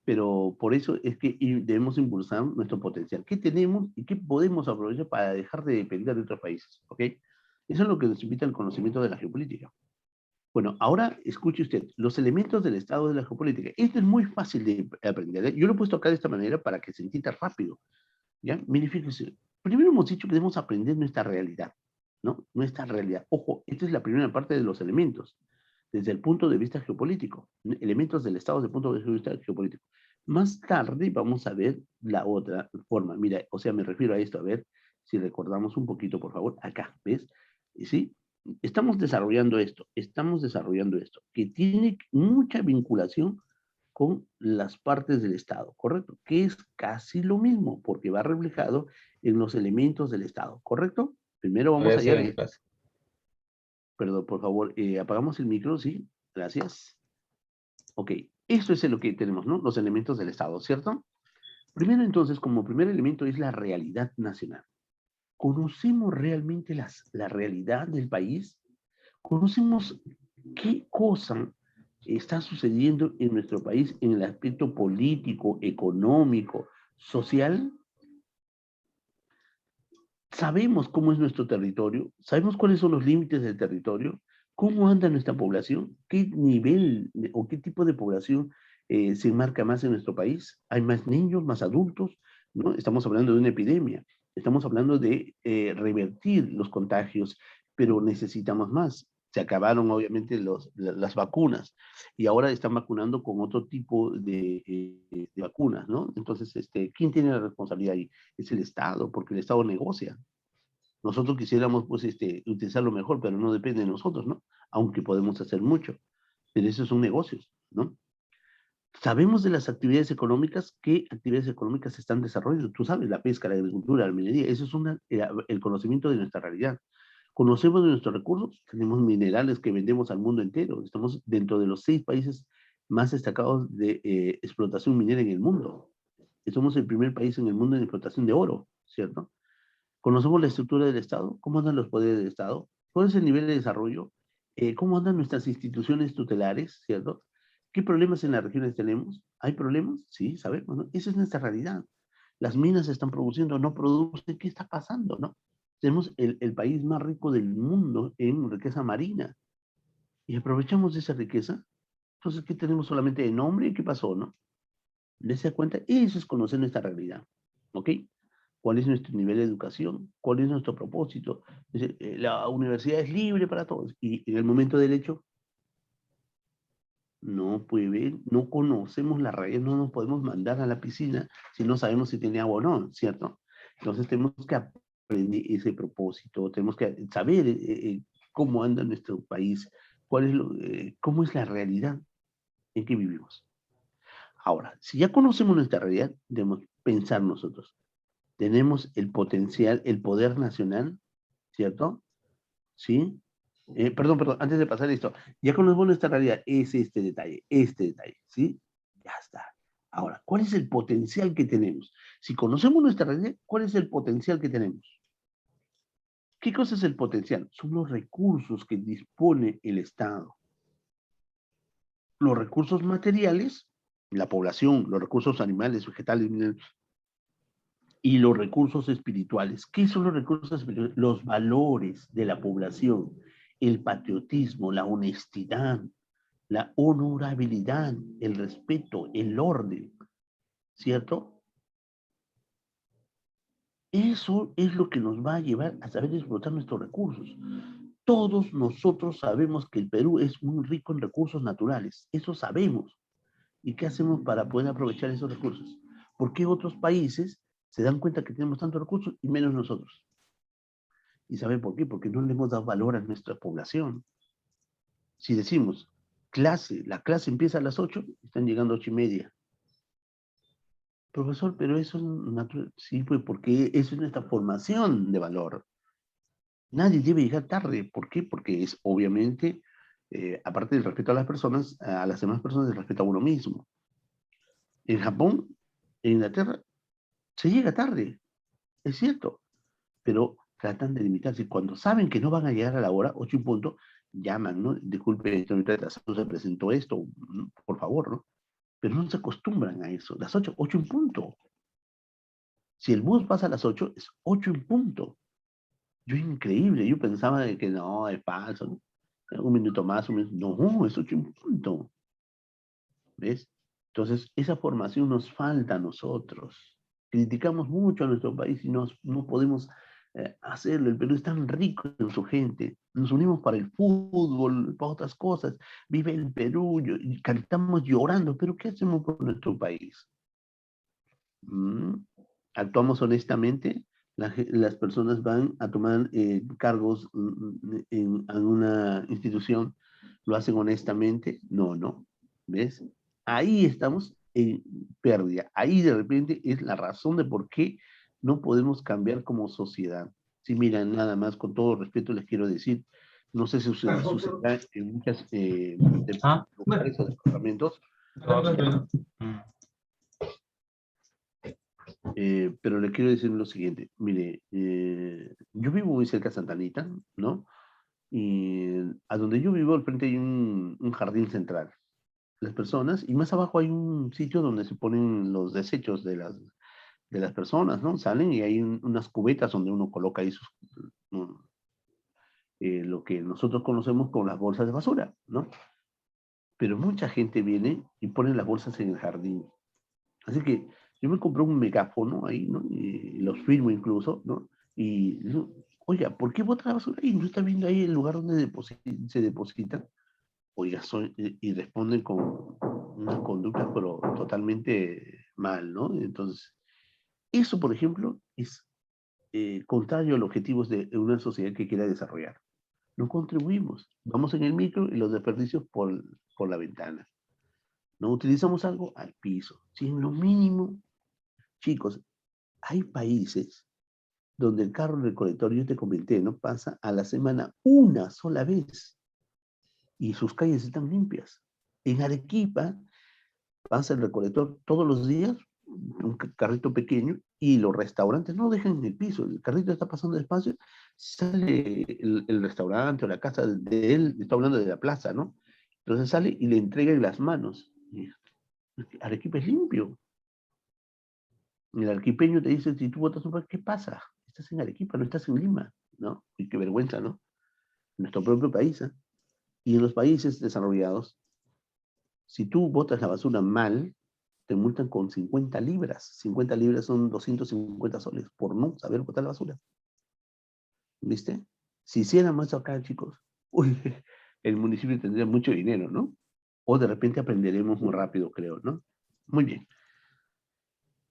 Pero por eso es que debemos impulsar nuestro potencial. ¿Qué tenemos y qué podemos aprovechar para dejar de depender de otros países? ¿Ok? Eso es lo que nos invita al conocimiento de la geopolítica. Bueno, ahora escuche usted, los elementos del estado de la geopolítica. Esto es muy fácil de aprender, ¿eh? Yo lo he puesto acá de esta manera para que se entienda rápido. ¿Ya? Mire, fíjese, primero hemos dicho que debemos aprender nuestra realidad, ¿no? Nuestra realidad. Ojo, esta es la primera parte de los elementos, desde el punto de vista geopolítico, elementos del Estado desde el punto de vista geopolítico. Más tarde vamos a ver la otra forma. Mira, o sea, me refiero a esto, a ver si recordamos un poquito, por favor, acá, ¿ves? ¿Sí? Estamos desarrollando esto, que tiene mucha vinculación con las partes del Estado, ¿correcto? Que es casi lo mismo, porque va reflejado en los elementos del Estado, ¿correcto? Primero Lo voy vamos a a hacer hallar en esto. clase. Perdón, por favor, apagamos el micro, sí, gracias. Ok, esto es lo que tenemos, ¿no? Los elementos del Estado, ¿cierto? Primero entonces, como primer elemento es la realidad nacional. ¿Conocemos realmente la realidad del país? ¿Conocemos qué cosa está sucediendo en nuestro país en el aspecto político, económico, social? ¿Sabemos cómo es nuestro territorio? ¿Sabemos cuáles son los límites del territorio? ¿Cómo anda nuestra población? ¿Qué nivel o qué tipo de población se enmarca más en nuestro país? ¿Hay más niños, más adultos? ¿No? Estamos hablando de una epidemia. Estamos hablando de revertir los contagios, pero necesitamos más. Se acabaron obviamente las vacunas y ahora están vacunando con otro tipo de vacunas, ¿no? Entonces, ¿quién tiene la responsabilidad ahí? Es el Estado, porque el Estado negocia. Nosotros quisiéramos, pues, utilizarlo mejor, pero no depende de nosotros, ¿no? Aunque podemos hacer mucho. Pero esos son negocios, ¿no? Sabemos de las actividades económicas, qué actividades económicas se están desarrollando. Tú sabes, la pesca, la agricultura, la minería, eso es el conocimiento de nuestra realidad. Conocemos de nuestros recursos, tenemos minerales que vendemos al mundo entero. Estamos dentro de los 6 países más destacados de explotación minera en el mundo. Somos el primer país en el mundo en explotación de oro, ¿cierto? Conocemos la estructura del Estado, cómo andan los poderes del Estado, cuál es el nivel de desarrollo, cómo andan nuestras instituciones tutelares, ¿cierto? ¿Qué problemas en las regiones tenemos? ¿Hay problemas? Sí, sabemos, ¿no? Esa es nuestra realidad. Las minas están produciendo, no producen, ¿qué está pasando, no? Tenemos el país más rico del mundo en riqueza marina y aprovechamos de esa riqueza. Entonces, ¿qué tenemos solamente de nombre? ¿Qué pasó, no? ¿Les da cuenta? Eso es conocer nuestra realidad, ¿ok? ¿Cuál es nuestro nivel de educación? ¿Cuál es nuestro propósito? Es decir, la universidad es libre para todos y en el momento del hecho no puede, no conocemos la realidad, no nos podemos mandar a la piscina si no sabemos si tiene agua o no, ¿cierto? Entonces tenemos que aprender ese propósito, tenemos que saber cómo anda nuestro país, cómo es la realidad en que vivimos. Ahora, si ya conocemos nuestra realidad, debemos pensar nosotros. Tenemos el potencial, el poder nacional, ¿cierto? ¿Sí? Perdón, antes de pasar esto, ya conocemos nuestra realidad, es este detalle, ¿sí? Ya está. Ahora, ¿cuál es el potencial que tenemos? Si conocemos nuestra realidad, ¿cuál es el potencial que tenemos? ¿Qué cosa es el potencial? Son los recursos que dispone el Estado. Los recursos materiales, la población, los recursos animales, vegetales, minerales, y los recursos espirituales. ¿Qué son los recursos espirituales? Los valores de la población, el patriotismo, la honestidad, la honorabilidad, el respeto, el orden, ¿cierto? Eso es lo que nos va a llevar a saber explotar nuestros recursos. Todos nosotros sabemos que el Perú es muy rico en recursos naturales, eso sabemos. ¿Y qué hacemos para poder aprovechar esos recursos? ¿Por qué otros países se dan cuenta que tenemos tantos recursos y menos nosotros? ¿Y sabe por qué? Porque no le hemos dado valor a nuestra población. Si decimos, la clase empieza a las 8, están llegando a 8:30. Profesor, pero eso es natural. Sí, pues porque eso es nuestra formación de valor. Nadie debe llegar tarde. ¿Por qué? Porque es obviamente, aparte del respeto a las personas, a las demás personas, el respeto a uno mismo. En Japón, en Inglaterra, se llega tarde, es cierto, pero tratan de limitarse. Cuando saben que no van a llegar a la hora, 8 en punto, llaman, ¿no? Disculpe, esto no se presentó esto, por favor, ¿no? Pero no se acostumbran a eso. Las 8, 8 en punto. Si el bus pasa a las 8, es 8 en punto. Yo increíble, yo pensaba de que no, es falso, ¿no? Un minuto más, un minuto. No, es 8 en punto. ¿Ves? Entonces, esa formación nos falta a nosotros. Criticamos mucho a nuestro país y no podemos hacerlo. El Perú es tan rico en su gente. Nos unimos para el fútbol, para otras cosas. Vive el Perú y cantamos llorando. Pero ¿qué hacemos por nuestro país? ¿Mm? Actuamos honestamente. Las personas van a tomar cargos en una institución. ¿Lo hacen honestamente? No, no. ¿Ves? Ahí estamos en pérdida. Ahí de repente es la razón de por qué no podemos cambiar como sociedad. Si miran, nada más, con todo respeto les quiero decir, no sé si sucederá en muchos Ah, bueno. lugares o departamentos, pero le quiero decir lo siguiente. Mire, yo vivo muy cerca de Santa Anita, ¿no? Y a donde yo vivo, al frente hay un jardín central. Las personas, y más abajo hay un sitio donde se ponen los desechos de las personas, ¿no? Salen y hay unas cubetas donde uno coloca ahí mm, lo que nosotros conocemos como las bolsas de basura, ¿no? Pero mucha gente viene y pone las bolsas en el jardín. Así que yo me compré un megáfono ahí, ¿no? Y los firmo incluso, ¿no? Y digo, oiga, ¿por qué bota la basura ahí? ¿No está viendo ahí el lugar donde se deposita? Oiga, y responden con unas conductas, pero totalmente mal, ¿no? Entonces, eso, por ejemplo, es contrario a los objetivos de una sociedad que quiera desarrollar. No contribuimos. Vamos en el micro y los desperdicios por la ventana, ¿no? Utilizamos algo al piso. Si en lo mínimo, chicos, hay países donde el carro recolector, yo te comenté, ¿no? Pasa a la semana una sola vez y sus calles están limpias. En Arequipa pasa el recolector todos los días, un carrito pequeño, y los restaurantes no dejan en el piso, el carrito está pasando despacio, sale el restaurante o la casa de él, está hablando de la plaza, ¿no? Entonces sale y le entrega en las manos. Y Arequipa es limpio. El arequipeño te dice, si tú votas un país, ¿qué pasa? Estás en Arequipa, no estás en Lima, ¿no? Y qué vergüenza, ¿no? Nuestro propio país, ¿eh? Y en los países desarrollados, si tú botas la basura mal, te multan con 50 libras. 50 libras son 250 soles por no saber botar la basura. ¿Viste? Si hiciéramos eso acá, chicos, uy, el municipio tendría mucho dinero, ¿no? O de repente aprenderemos muy rápido, creo, ¿no? Muy bien.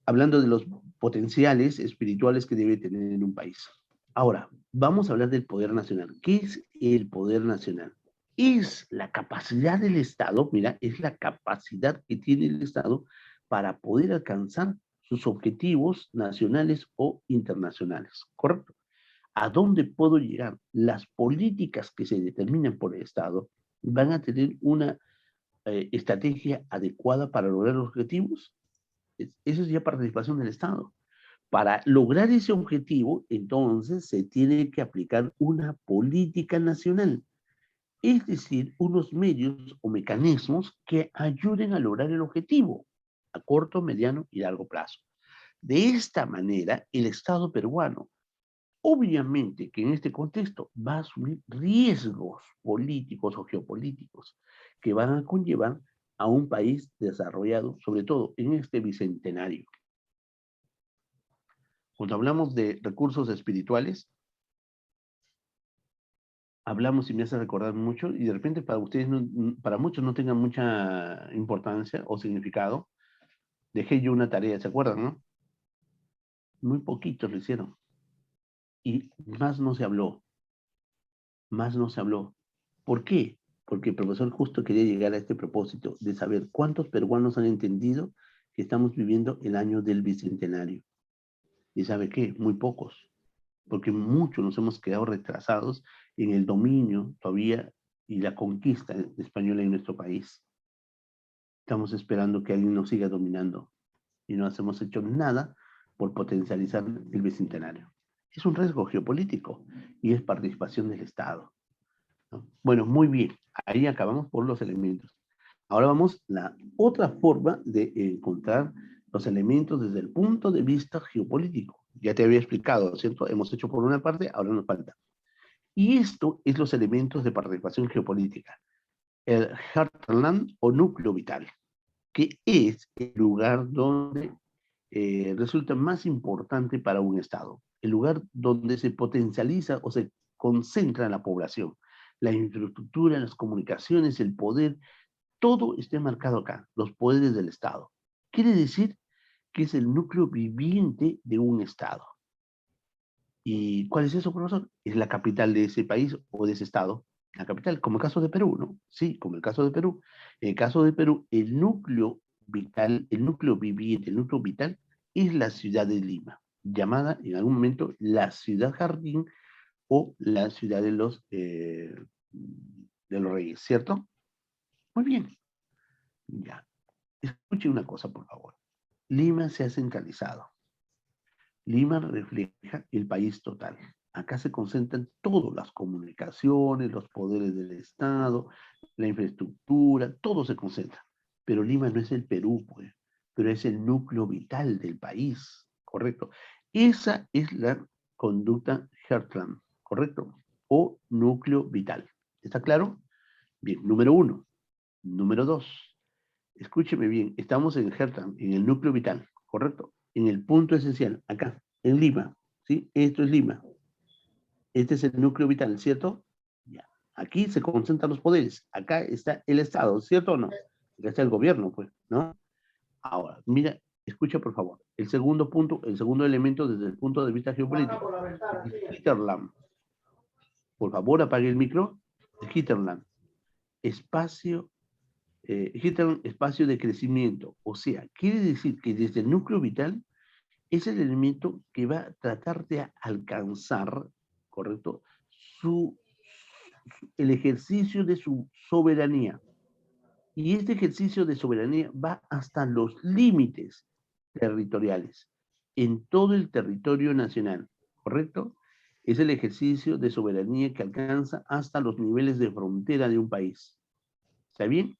Hablando de los potenciales espirituales que debe tener en un país. Ahora, vamos a hablar del poder nacional. ¿Qué es el poder nacional? Es la capacidad del Estado, mira, es la capacidad que tiene el Estado para poder alcanzar sus objetivos nacionales o internacionales, ¿correcto? ¿A dónde puedo llegar? Las políticas que se determinan por el Estado van a tener una estrategia adecuada para lograr los objetivos. Eso es ya participación del Estado. Para lograr ese objetivo, entonces, se tiene que aplicar una política nacional, es decir, unos medios o mecanismos que ayuden a lograr el objetivo a corto, mediano y largo plazo. De esta manera, el Estado peruano, obviamente que en este contexto va a asumir riesgos políticos o geopolíticos que van a conllevar a un país desarrollado, sobre todo en este bicentenario. Cuando hablamos de recursos espirituales, hablamos y me hace recordar mucho, y de repente para ustedes, para muchos no tengan mucha importancia o significado, dejé yo una tarea, ¿se acuerdan, no? Muy poquitos lo hicieron. Y más no se habló, más no se habló. ¿Por qué? Porque el profesor justo quería llegar a este propósito de saber cuántos peruanos han entendido que estamos viviendo el año del bicentenario. ¿Y sabe qué? Muy pocos. Porque muchos nos hemos quedado retrasados en el dominio todavía y la conquista española en nuestro país. Estamos esperando que alguien nos siga dominando y no hemos hecho nada por potencializar el bicentenario. Es un riesgo geopolítico y es participación del Estado, ¿no? Bueno, muy bien, ahí acabamos por los elementos. Ahora vamos a la otra forma de encontrar los elementos desde el punto de vista geopolítico. Ya te había explicado, ¿cierto? Hemos hecho por una parte, ahora nos falta. Y esto es los elementos de participación geopolítica. El heartland o núcleo vital, que es el lugar donde resulta más importante para un Estado, el lugar donde se potencializa o se concentra la población, la infraestructura, las comunicaciones, el poder, todo está marcado acá, los poderes del Estado. Quiere decir que es el núcleo viviente de un Estado. ¿Y cuál es eso, profesor? Es la capital de ese país o de ese Estado, la capital, como el caso de Perú, ¿no? Sí, como el caso de Perú. En el caso de Perú, el núcleo vital, el núcleo viviente, el núcleo vital es la ciudad de Lima, llamada en algún momento la ciudad jardín o la ciudad de los reyes, ¿cierto? Muy bien, ya. Escuche una cosa, por favor. Lima se ha centralizado. Lima refleja el país total. Acá se concentran todas las comunicaciones, los poderes del Estado, la infraestructura, todo se concentra. Pero Lima no es el Perú, pues, pero es el núcleo vital del país, ¿correcto? Esa es la conducta Heartland, ¿correcto? O núcleo vital. ¿Está claro? Bien, número uno. Número dos. Escúcheme bien, estamos en Heartland, en el núcleo vital, ¿correcto? En el punto esencial, acá, en Lima, ¿sí? Esto es Lima. Este es el núcleo vital, ¿cierto? Ya. Aquí se concentran los poderes. Acá está el Estado, ¿cierto o no? Acá está el gobierno, pues, ¿no? Ahora, mira, escucha por favor. El segundo punto, el segundo elemento desde el punto de vista geopolítico. El hinterland. Por favor, apague el micro. El hinterland. Espacio Hinterland, espacio de crecimiento. O sea, quiere decir que desde el núcleo vital es el elemento que va a tratar de alcanzar, ¿correcto? Su, el ejercicio de su soberanía. Y este ejercicio de soberanía va hasta los límites territoriales, en todo el territorio nacional, ¿correcto? Es el ejercicio de soberanía que alcanza hasta los niveles de frontera de un país. ¿Está bien?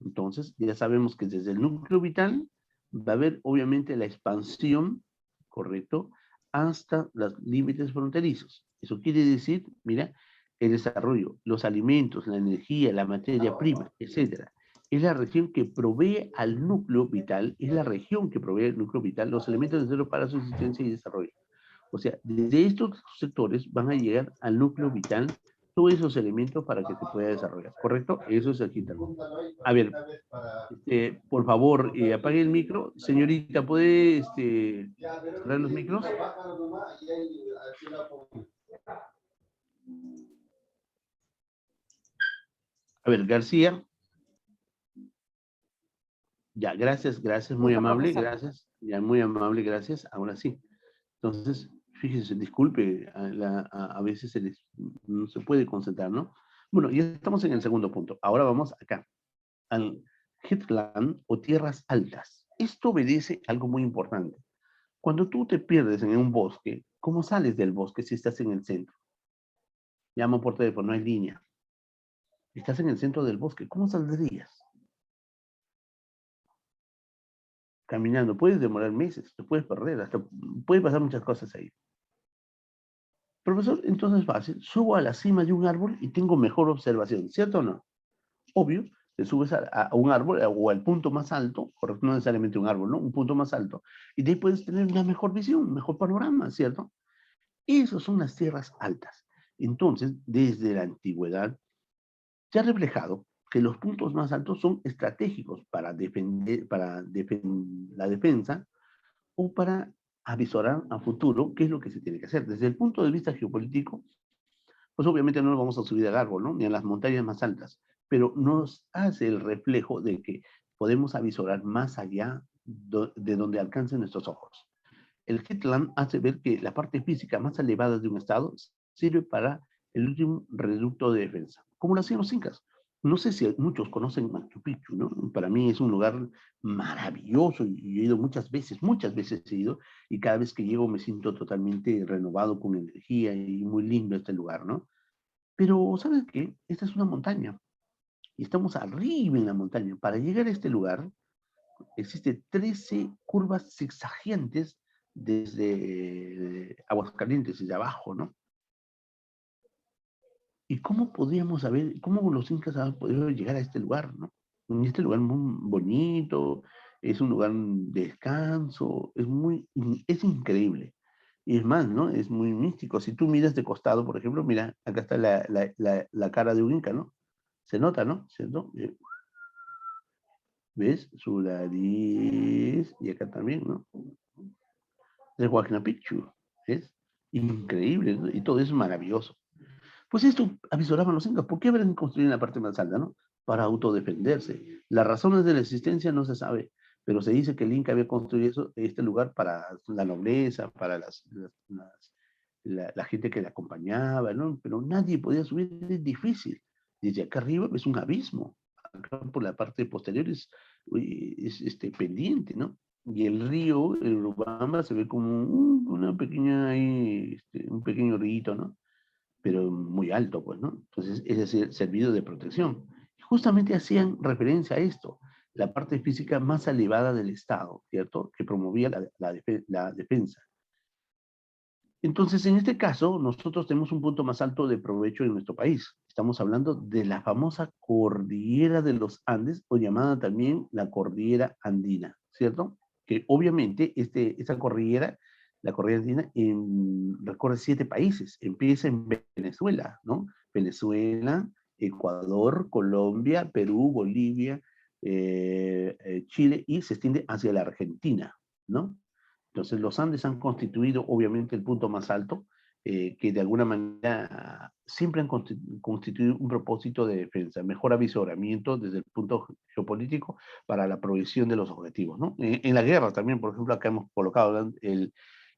Entonces, ya sabemos que desde el núcleo vital va a haber, obviamente, la expansión, ¿correcto? Hasta los límites fronterizos. Eso quiere decir, mira, el desarrollo, los alimentos, la energía, la materia prima, etcétera. Es la región que provee al núcleo vital, es la región que provee al núcleo vital los elementos necesarios para su existencia y desarrollo. O sea, desde estos sectores van a llegar al núcleo vital todos esos elementos para que se pueda desarrollar, ¿correcto? Eso es aquí también. A ver, por favor, apague el micro. Señorita, ¿puede cerrar los micros? A ver, García. Ya, gracias, gracias, muy amable, gracias. Ya, muy amable, gracias. Ahora sí. Entonces, fíjense, disculpe, a veces no se puede concentrar, ¿no? Bueno, ya estamos en el segundo punto. Ahora vamos acá, al headland o tierras altas. Esto obedece a algo muy importante. Cuando tú te pierdes en un bosque, ¿cómo sales del bosque si estás en el centro? Llamo por teléfono, no hay línea. Estás en el centro del bosque, ¿cómo saldrías? Caminando, puedes demorar meses, te puedes perder, hasta puede pasar muchas cosas ahí. Profesor, entonces fácil, subo a la cima de un árbol y tengo mejor observación, ¿cierto o no? Obvio, te subes a un árbol o al punto más alto, correcto, no necesariamente un árbol, ¿no? Un punto más alto, y de ahí puedes tener una mejor visión, un mejor panorama, ¿cierto? Esas son las tierras altas. Entonces, desde la antigüedad, se ha reflejado que los puntos más altos son estratégicos para defender, la defensa o para avisorar a futuro qué es lo que se tiene que hacer. Desde el punto de vista geopolítico, pues obviamente no nos vamos a subir al árbol, ¿no? Ni a las montañas más altas, pero nos hace el reflejo de que podemos avisorar más allá de donde alcancen nuestros ojos. El headland hace ver que la parte física más elevada de un estado sirve para el último reducto de defensa, como lo hacían los incas. No sé si muchos conocen Machu Picchu, ¿no? Para mí es un lugar maravilloso y he ido muchas veces he ido, y cada vez que llego me siento totalmente renovado con energía y muy lindo este lugar, ¿no? Pero, ¿sabes qué? Esta es una montaña y estamos arriba en la montaña. Para llegar a este lugar, existe 13 curvas zigzagueantes desde Aguascalientes, desde abajo, ¿no? ¿Y cómo podríamos saber, cómo los incas han podido llegar a este lugar, ¿no? En este lugar muy bonito, es un lugar de descanso, es increíble. Y es más, ¿no? Es muy místico. Si tú miras de costado, por ejemplo, mira, acá está la cara de un inca, ¿no? Se nota, ¿no? ¿Cierto? ¿Ves? Su nariz, y acá también, ¿no? De Huayna Picchu. Es increíble, ¿no? Y todo es maravilloso. Pues esto avisoraban los incas. ¿Por qué habrían construido en la parte más alta, no? Para autodefenderse. Las razones de la existencia no se sabe, pero se dice que el Inca había construido este lugar para la nobleza, para la gente que le acompañaba, ¿no? Pero nadie podía subir, es difícil. Desde acá arriba es un abismo. Acá por la parte posterior es pendiente, ¿no? Y el río, el Urubamba, se ve como una pequeña, un pequeño río, ¿no? Pero muy alto, pues, ¿no? Entonces, es decir, servido de protección. Y justamente hacían referencia a esto, la parte física más elevada del Estado, ¿cierto? Que promovía la defensa. Entonces, en este caso, nosotros tenemos un punto más alto de provecho en nuestro país. Estamos hablando de la famosa cordillera de los Andes, o llamada también la cordillera andina, ¿cierto? Que obviamente esta cordillera, la cordillera andina, recorre 7 países. Empieza en Venezuela, ¿no? Venezuela, Ecuador, Colombia, Perú, Bolivia, Chile, y se extiende hacia la Argentina, ¿no? Entonces, los Andes han constituido, obviamente, el punto más alto, que de alguna manera siempre han constituido un propósito de defensa, mejor avisoramiento desde el punto geopolítico para la provisión de los objetivos, ¿no? En la guerra también, por ejemplo, acá hemos colocado, ¿no?,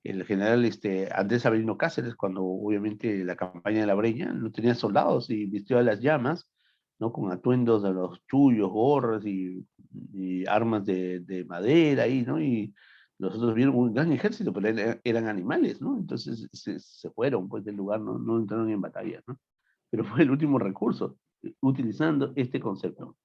el general Andrés Avelino Cáceres, cuando obviamente la campaña de la Breña no tenía soldados y vistió a las llamas, ¿no?, con atuendos de los chullos, gorras y armas de madera ahí, ¿no? Y los otros vieron un gran ejército, pero eran animales, ¿no? Entonces se fueron pues del lugar, ¿no? No entraron en batalla, ¿no? Pero fue el último recurso, utilizando este concepto.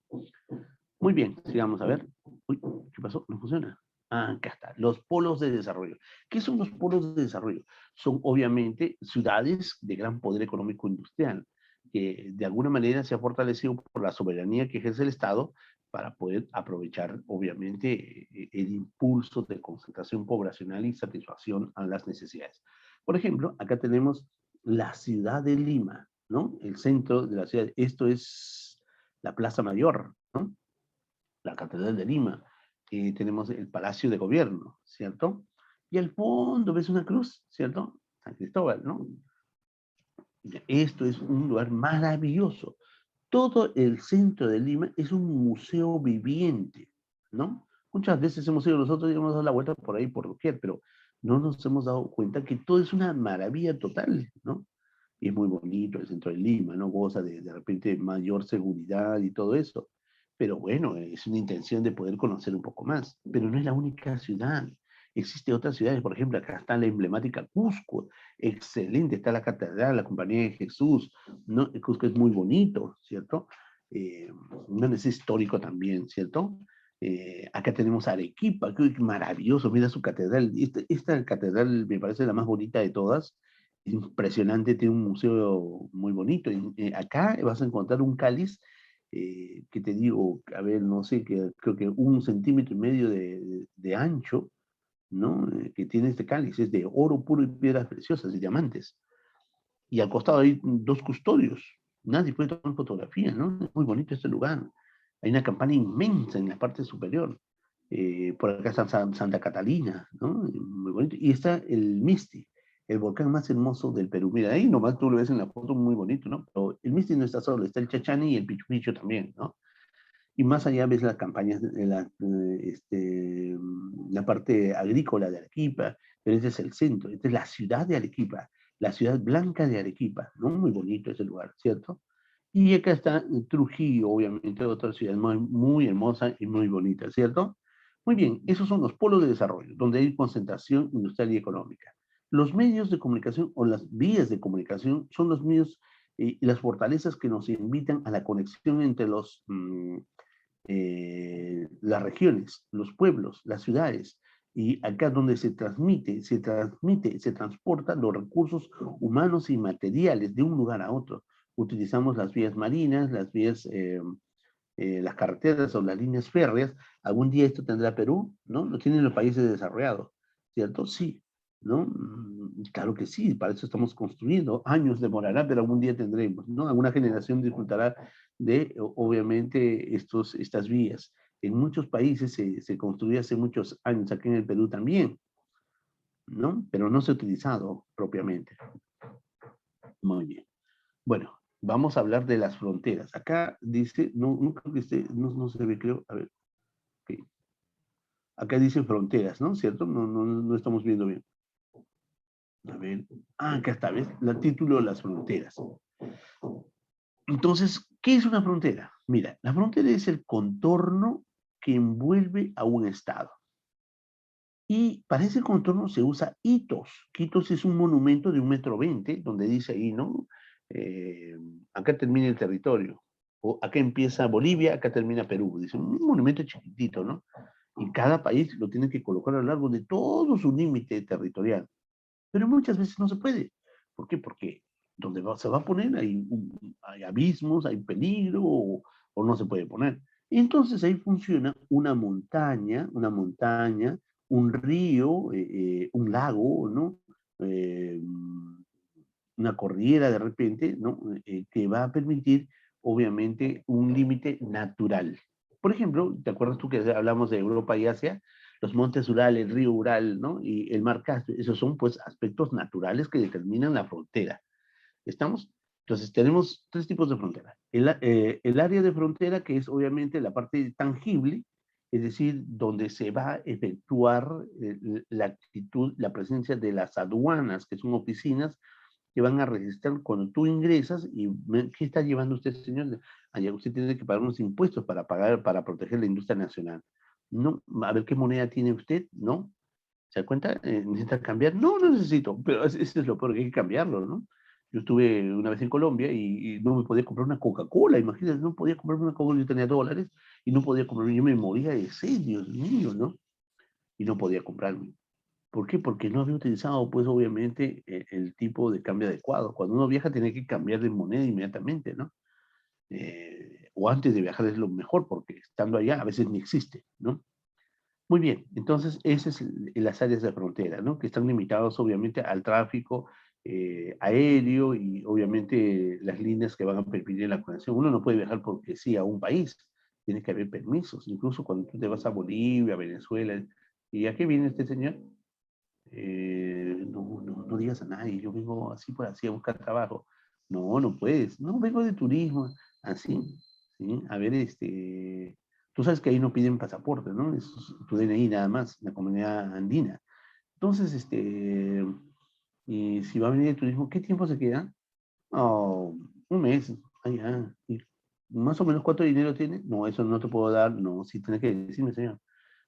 Muy bien, sigamos a ver. Uy, ¿qué pasó? No funciona. Ah, acá está. Los polos de desarrollo. ¿Qué son los polos de desarrollo? Son obviamente ciudades de gran poder económico industrial, que de alguna manera se ha fortalecido por la soberanía que ejerce el Estado para poder aprovechar, obviamente, el impulso de concentración poblacional y satisfacción a las necesidades. Por ejemplo, acá tenemos la ciudad de Lima, ¿no? El centro de la ciudad. Esto es la Plaza Mayor, ¿no? La Catedral de Lima, tenemos el Palacio de Gobierno, ¿cierto? Y al fondo ves una cruz, ¿cierto? San Cristóbal, ¿no? Esto es un lugar maravilloso. Todo el centro de Lima es un museo viviente, ¿no? Muchas veces hemos ido nosotros y hemos dado la vuelta por ahí, por doquier, pero no nos hemos dado cuenta que todo es una maravilla total, ¿no? Y es muy bonito el centro de Lima, ¿no? Goza de repente mayor seguridad y todo eso. Pero bueno, es una intención de poder conocer un poco más. Pero no es la única ciudad. Existen otras ciudades, por ejemplo, acá está la emblemática Cusco, excelente, está la Catedral, la Compañía de Jesús, ¿no? Cusco es muy bonito, ¿cierto? Bueno, es histórico también, ¿cierto? Acá tenemos Arequipa, que maravilloso, mira su catedral. Esta catedral me parece la más bonita de todas, impresionante, tiene un museo muy bonito. Acá vas a encontrar un cáliz que te digo, a ver, no sé, creo que 1,5 centímetros de ancho, ¿no? Que tiene este cáliz, es de oro puro y piedras preciosas y diamantes. Y al costado hay dos custodios. Nadie puede tomar fotografía, ¿no? Es muy bonito este lugar. Hay una campana inmensa en la parte superior. Por acá está Santa Catalina, ¿no? Muy bonito. Y está el Misti, el volcán más hermoso del Perú. Mira, ahí nomás tú lo ves en la foto, muy bonito, ¿no? Pero el Misti no está solo, está el Chachani y el Pichu Pichu también, ¿no? Y más allá ves las campañas, la parte agrícola de Arequipa, pero ese es el centro, esta es la ciudad de Arequipa, la ciudad blanca de Arequipa, ¿no? Muy bonito ese lugar, ¿cierto? Y acá está Trujillo, obviamente, otra ciudad muy, muy hermosa y muy bonita, ¿cierto? Muy bien, esos son los polos de desarrollo, donde hay concentración industrial y económica. Los medios de comunicación o las vías de comunicación son los medios y las fortalezas que nos invitan a la conexión entre las regiones, los pueblos, las ciudades, y acá donde se transportan los recursos humanos y materiales de un lugar a otro. Utilizamos las vías marinas, las carreteras o las líneas férreas. Algún día esto tendrá Perú, ¿no? Lo tienen los países desarrollados, ¿cierto? Sí, ¿no? Claro que sí, para eso estamos construyendo. Años demorará, pero algún día tendremos, ¿no? Alguna generación disfrutará de, obviamente, estas vías. En muchos países se construyó hace muchos años, aquí en el Perú también, ¿no? Pero no se ha utilizado propiamente. Muy bien. Bueno, vamos a hablar de las fronteras. Acá dice, no, no creo que esté, no se ve, creo, a ver, ok. Acá dice fronteras, ¿no? ¿Cierto? No estamos viendo bien. A ver, acá está, ¿ves? El título de las fronteras. Entonces, ¿qué es una frontera? Mira, la frontera es el contorno que envuelve a un estado. Y para ese contorno se usa hitos. Hitos es un monumento de 1,20 m, donde dice ahí, ¿no? Eh, Acá termina el territorio. O acá empieza Bolivia, acá termina Perú. Dice, un monumento chiquitito, ¿no? Y cada país lo tiene que colocar a lo largo de todo su límite territorial. Pero muchas veces no se puede. ¿Por qué? Porque donde se va a poner hay abismos, hay peligro o no se puede poner. Y entonces ahí funciona una montaña, un río, un lago, ¿no? Eh, una cordillera de repente, ¿no? Que va a permitir, obviamente, un límite natural. Por ejemplo, ¿te acuerdas tú que hablamos de Europa y Asia? los montes Ural, el río Ural, ¿no? Y el mar Caspio, esos son pues aspectos naturales que determinan la frontera. ¿Estamos? Entonces tenemos tres tipos de frontera. El área de frontera, que es obviamente la parte tangible, es decir, donde se va a efectuar la actitud, la presencia de las aduanas, que son oficinas que van a registrar cuando tú ingresas y ¿qué está llevando usted, señor? Allá usted tiene que pagar unos impuestos para pagar, para proteger la industria nacional. No, a ver qué moneda tiene usted, ¿no? ¿Se da cuenta? ¿Necesita cambiar? No, no necesito, pero eso es lo peor, que hay que cambiarlo, ¿no? Yo estuve una vez en Colombia y no me podía comprar una Coca-Cola, imagínate, no podía comprarme una Coca-Cola, yo tenía dólares y no podía comprarme, yo me moría de sed, Dios mío, ¿no? Y no podía comprarme. ¿Por qué? Porque no había utilizado, pues, obviamente, el tipo de cambio adecuado. Cuando uno viaja tiene que cambiar de moneda inmediatamente, ¿no? O antes de viajar es lo mejor, porque estando allá a veces ni existe, ¿no? Muy bien, entonces esas es las áreas de frontera, ¿no? Que están limitadas obviamente al tráfico aéreo y obviamente las líneas que van a permitir la conexión. Uno no puede viajar porque sí a un país, tiene que haber permisos, incluso cuando tú te vas a Bolivia, Venezuela. ¿Y a qué viene este señor? No digas a nadie, yo vengo así por así a buscar trabajo. No, no puedes, no, vengo de turismo, así, ¿sí? A ver, tú sabes que ahí no piden pasaporte, ¿no? Es tu DNI nada más, la comunidad andina. Entonces, y si va a venir de turismo, ¿qué tiempo se queda? Oh, un mes, allá. ¿Y más o menos cuánto dinero tiene? No, eso no te puedo dar, no, sí tienes que decirme, señor.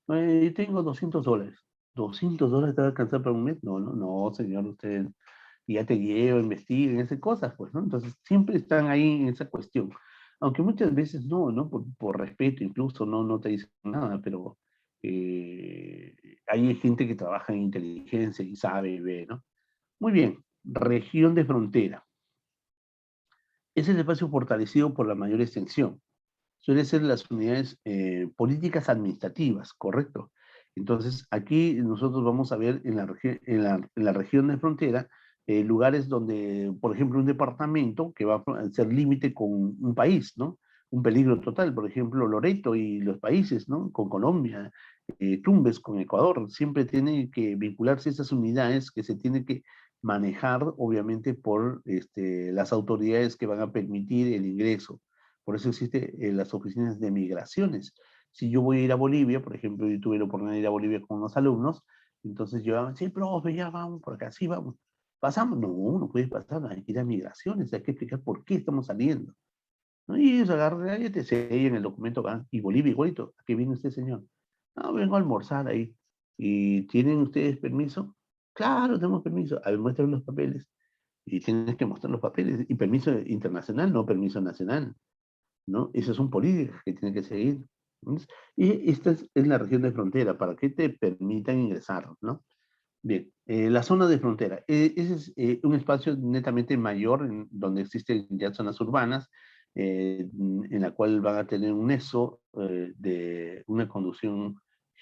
Tengo $200. ¿$200 te va a alcanzar para un mes? No, no, no, señor, usted ya te llevo, investiguen, esas cosas, pues, ¿no? Entonces, siempre están ahí en esa cuestión. Aunque muchas veces no, ¿no? Por respeto incluso, no te dicen nada, pero eh, hay gente que trabaja en inteligencia y sabe y ve, ¿no? Muy bien, región de frontera. Es el espacio fortalecido por la mayor extensión. Suele ser las unidades políticas administrativas, ¿correcto? Entonces, aquí nosotros vamos a ver en la región de frontera lugares donde, por ejemplo, un departamento que va a ser límite con un país, ¿no? Un peligro total, por ejemplo, Loreto y los países, ¿no? Con Colombia, Tumbes con Ecuador, siempre tienen que vincularse esas unidades que se tienen que manejar, obviamente, por las autoridades que van a permitir el ingreso. Por eso existen las oficinas de migraciones. Si yo voy a ir a Bolivia, por ejemplo, yo tuve la oportunidad de ir a Bolivia con unos alumnos, entonces yo, sí, profe, ya vamos por acá, sí, vamos. ¿Pasamos? No, no puede pasar, hay que ir a migraciones, hay que explicar por qué estamos saliendo, ¿no? Y ellos agarran, y te sellan el documento, van, y Bolivia igualito, ¿a qué viene usted, señor? No, vengo a almorzar ahí. ¿Y tienen ustedes permiso? Claro, tenemos permiso. A ver, muestren los papeles. Y tienes que mostrar los papeles. Y permiso internacional, no permiso nacional, ¿no? Esas son políticas que tienen que seguir. ¿Ves? Y esta es la región de frontera, para que te permitan ingresar, ¿no? Bien, la zona de frontera. Ese es un espacio netamente mayor donde existen ya zonas urbanas, en la cual van a tener un nexo de una conducción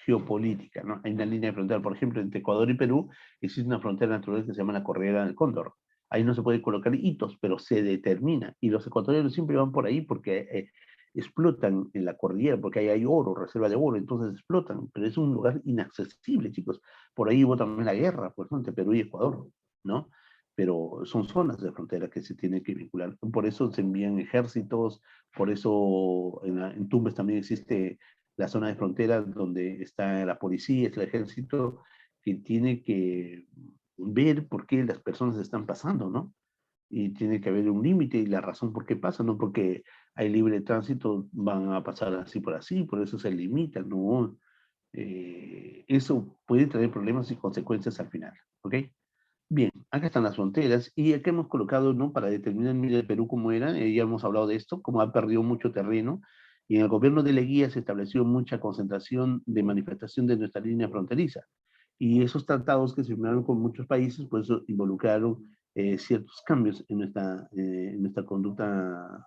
geopolítica, ¿no? Hay una línea de frontera, por ejemplo, entre Ecuador y Perú existe una frontera natural que se llama la Correa del Cóndor. Ahí no se puede colocar hitos, pero se determina. Y los ecuatorianos siempre van por ahí porque explotan en la cordillera, porque ahí hay oro, reserva de oro, entonces explotan. Pero es un lugar inaccesible, chicos. Por ahí hubo también la guerra, pues, ¿no? Entre Perú y Ecuador, ¿no? Pero son zonas de frontera que se tienen que vincular. Por eso se envían ejércitos, por eso en Tumbes también existe la zona de frontera donde está la policía, está el ejército, que tiene que ver por qué las personas están pasando, ¿no? Y tiene que haber un límite y la razón por qué pasa, no porque hay libre tránsito van a pasar así, por eso se limita, ¿no? Eso puede traer problemas y consecuencias al final, ¿ok? Bien, acá están las fronteras y acá hemos colocado, ¿no? Para determinar el Perú cómo era, ya hemos hablado de esto, cómo ha perdido mucho terreno y en el gobierno de Leguía se estableció mucha concentración de manifestación de nuestra línea fronteriza. Y esos tratados que se firmaron con muchos países, pues involucraron ciertos cambios en nuestra conducta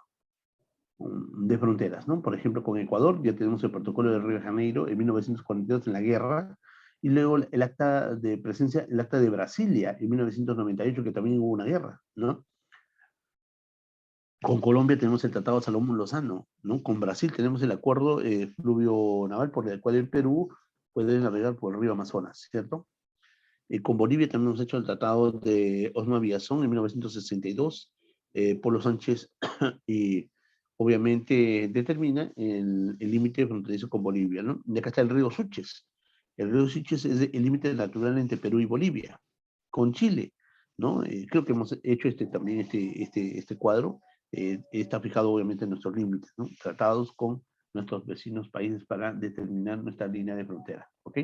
de fronteras, ¿no? Por ejemplo, con Ecuador ya tenemos el protocolo de Río de Janeiro en 1942 en la guerra, y luego el acta de presencia, el acta de Brasilia en 1998, que también hubo una guerra, ¿no? Con Colombia tenemos el Tratado Salomón Lozano, ¿no? Con Brasil tenemos el acuerdo fluvio naval por el cual el Perú puede navegar por el río Amazonas, ¿cierto? Con Bolivia también hemos hecho el tratado de Osma Villazón en 1962. Polo Sánchez y obviamente determina el límite fronterizo con Bolivia, ¿no? Y acá está el río Suches. El río Suches es el límite natural entre Perú y Bolivia, con Chile, ¿no? Creo que hemos hecho también este cuadro. Está fijado obviamente en nuestros límites, ¿no? Tratados con nuestros vecinos países para determinar nuestra línea de frontera, ¿ok?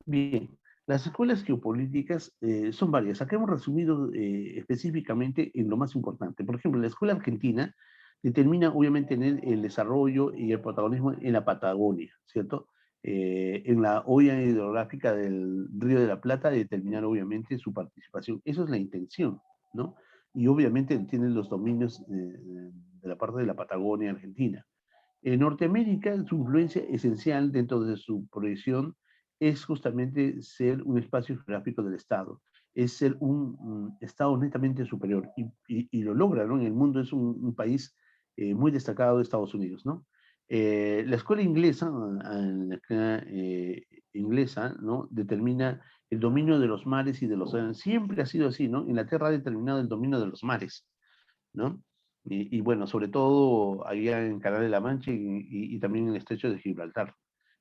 Bien, las escuelas geopolíticas son varias. Acá hemos resumido específicamente en lo más importante. Por ejemplo, la escuela argentina determina obviamente en el desarrollo y el protagonismo en la Patagonia, ¿cierto? En la olla hidrográfica del Río de la Plata determinar obviamente su participación. Eso es la intención, ¿no? Y obviamente tienen los dominios de la parte de la Patagonia argentina. En Norteamérica, su influencia esencial dentro de su proyección es justamente ser un espacio geográfico del Estado, es ser un Estado netamente superior y lo logra, ¿no? En el mundo es un país muy destacado de Estados Unidos, ¿no? La escuela inglesa, inglesa, ¿no? Determina el dominio de los mares y de los océanos. Siempre ha sido así, ¿no? Inglaterra ha determinado el dominio de los mares, ¿no? Y bueno, sobre todo allá en Canal de la Mancha y también en el Estrecho de Gibraltar.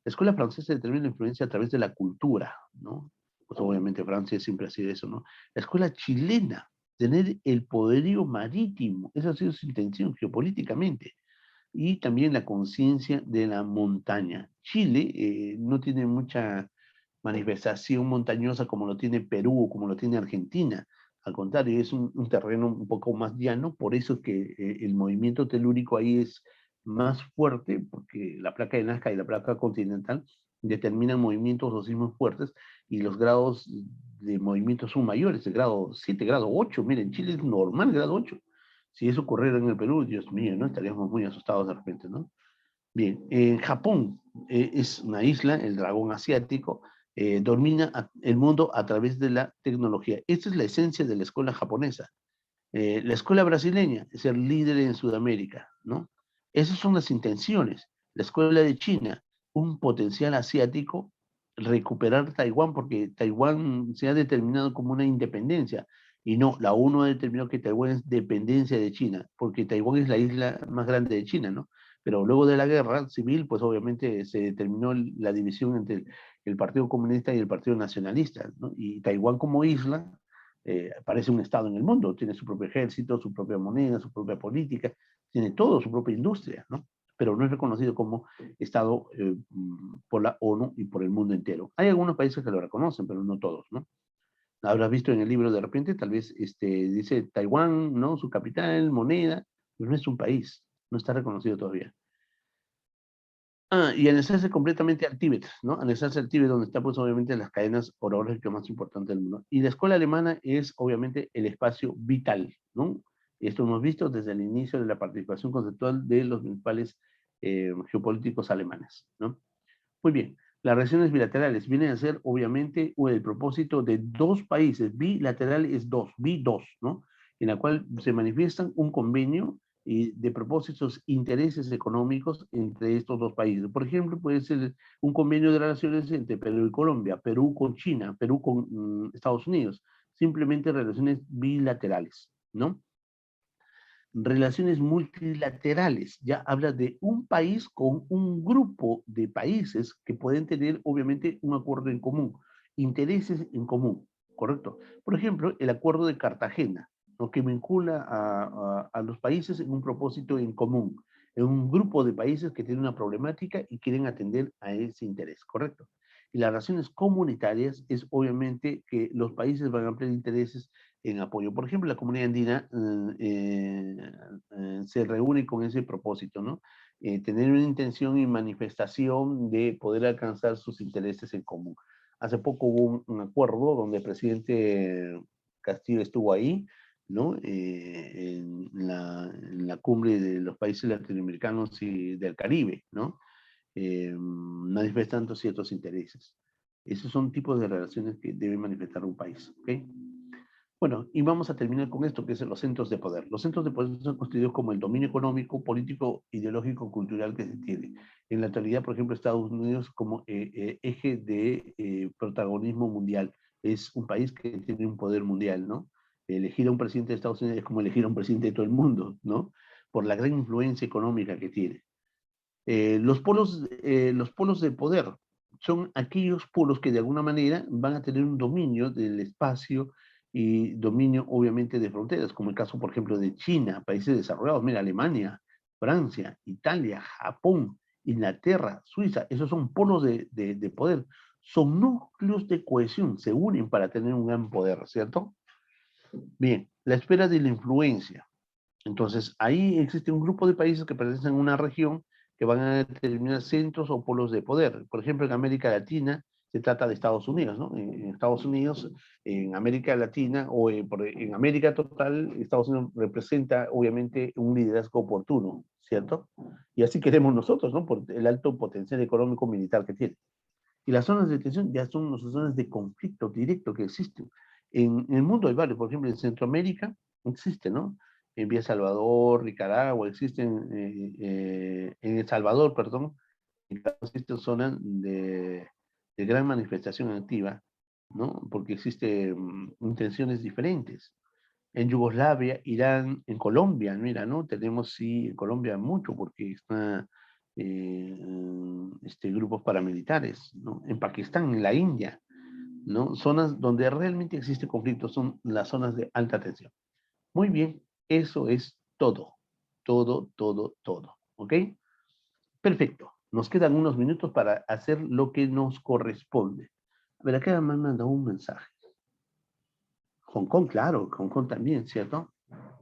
La escuela francesa determina la influencia a través de la cultura, ¿no? Pues obviamente Francia siempre ha sido eso, ¿no? La escuela chilena, tener el poderío marítimo, esa ha sido su intención geopolíticamente. Y también la conciencia de la montaña. Chile no tiene mucha manifestación montañosa como lo tiene Perú o como lo tiene Argentina. Al contrario, es un terreno un poco más llano, por eso es que el movimiento telúrico ahí es más fuerte, porque la placa de Nazca y la placa continental determinan movimientos o sismos fuertes y los grados de movimiento son mayores, de grado 7, grado 8. Miren, Chile es normal, grado 8. Si eso ocurriera en el Perú, Dios mío, ¿no? Estaríamos muy asustados de repente, ¿no? Bien, en Japón es una isla, el dragón asiático, domina el mundo a través de la tecnología. Esta es la esencia de la escuela japonesa. La escuela brasileña es ser líder en Sudamérica, ¿no? Esas son las intenciones. La escuela de China, un potencial asiático, recuperar Taiwán, porque Taiwán se ha determinado como una independencia, y no, la ONU ha determinado que Taiwán es dependencia de China, porque Taiwán es la isla más grande de China, ¿no? Pero luego de la guerra civil, pues obviamente se determinó la división entre el Partido Comunista y el Partido Nacionalista, ¿no? Y Taiwán como isla parece un Estado en el mundo, tiene su propio ejército, su propia moneda, su propia política, tiene todo, su propia industria, ¿no? Pero no es reconocido como Estado por la ONU y por el mundo entero. Hay algunos países que lo reconocen, pero no todos, ¿no? Habrás visto en el libro de repente, tal vez dice Taiwán, ¿no? Su capital, moneda, pero no es un país, no está reconocido todavía. Y anexarse completamente al Tíbet, ¿no? Anexarse al Tíbet, donde está, pues, obviamente, las cadenas orográficas más importantes del mundo. Y la escuela alemana es, obviamente, el espacio vital, ¿no? Esto hemos visto desde el inicio de la participación conceptual de los principales geopolíticos alemanes, ¿no? Muy bien. Las relaciones bilaterales vienen a ser, obviamente, el propósito de dos países. Bilateral es dos, bi-dos, ¿no? En la cual se manifiestan un convenio de propósitos, intereses económicos entre estos dos países. Por ejemplo, puede ser un convenio de relaciones entre Perú y Colombia, Perú con China, Perú con Estados Unidos. Simplemente relaciones bilaterales, ¿no? Relaciones multilaterales. Ya habla de un país con un grupo de países que pueden tener, obviamente, un acuerdo en común, intereses en común, ¿correcto? Por ejemplo, el acuerdo de Cartagena, ¿no? Que vincula a los países en un propósito en común, en un grupo de países que tienen una problemática y quieren atender a ese interés, ¿correcto? Y las relaciones comunitarias es obviamente que los países van a ampliar intereses en apoyo. Por ejemplo, la comunidad andina se reúne con ese propósito, ¿no? Tener una intención y manifestación de poder alcanzar sus intereses en común. Hace poco hubo un acuerdo donde el presidente Castillo estuvo ahí, ¿no? En la cumbre de los países latinoamericanos y del Caribe, ¿no? Manifestando ciertos intereses. Esos son tipos de relaciones que debe manifestar un país, ¿ok? Bueno, y vamos a terminar con esto, que es los centros de poder. Los centros de poder son constituidos como el dominio económico, político, ideológico, cultural que se tiene. En la actualidad, por ejemplo, Estados Unidos como eje de protagonismo mundial. Es un país que tiene un poder mundial, ¿no? Elegir a un presidente de Estados Unidos es como elegir a un presidente de todo el mundo, ¿no? Por la gran influencia económica que tiene. Los polos de poder son aquellos polos que de alguna manera van a tener un dominio del espacio y dominio obviamente de fronteras, como el caso, por ejemplo, de China, países desarrollados, mira, Alemania, Francia, Italia, Japón, Inglaterra, Suiza, esos son polos de poder, son núcleos de cohesión, se unen para tener un gran poder, ¿cierto? Bien, la esfera de la influencia. Entonces, ahí existe un grupo de países que pertenecen a una región que van a determinar centros o polos de poder. Por ejemplo, en América Latina se trata de Estados Unidos, ¿no? En Estados Unidos, en América Latina o en América total, Estados Unidos representa obviamente un liderazgo oportuno, ¿cierto? Y así queremos nosotros, ¿no? Por el alto potencial económico militar que tiene. Y las zonas de tensión ya son las zonas de conflicto directo que existen. En el mundo hay varios, por ejemplo, en Centroamérica existe, ¿no? En Vía Salvador, Nicaragua, existen, en El Salvador, perdón, existen zonas de gran manifestación activa, ¿no? Porque existen intenciones diferentes. En Yugoslavia, Irán, en Colombia, mira, ¿no? Tenemos, sí, en Colombia mucho, porque está grupos paramilitares, ¿no? En Pakistán, en la India, ¿no? Zonas donde realmente existe conflicto son las zonas de alta tensión. Muy bien, eso es todo, todo, todo, todo, ¿ok? Perfecto, nos quedan unos minutos para hacer lo que nos corresponde. A ver, acá me han mandado un mensaje. Hong Kong, claro, Hong Kong también, ¿cierto?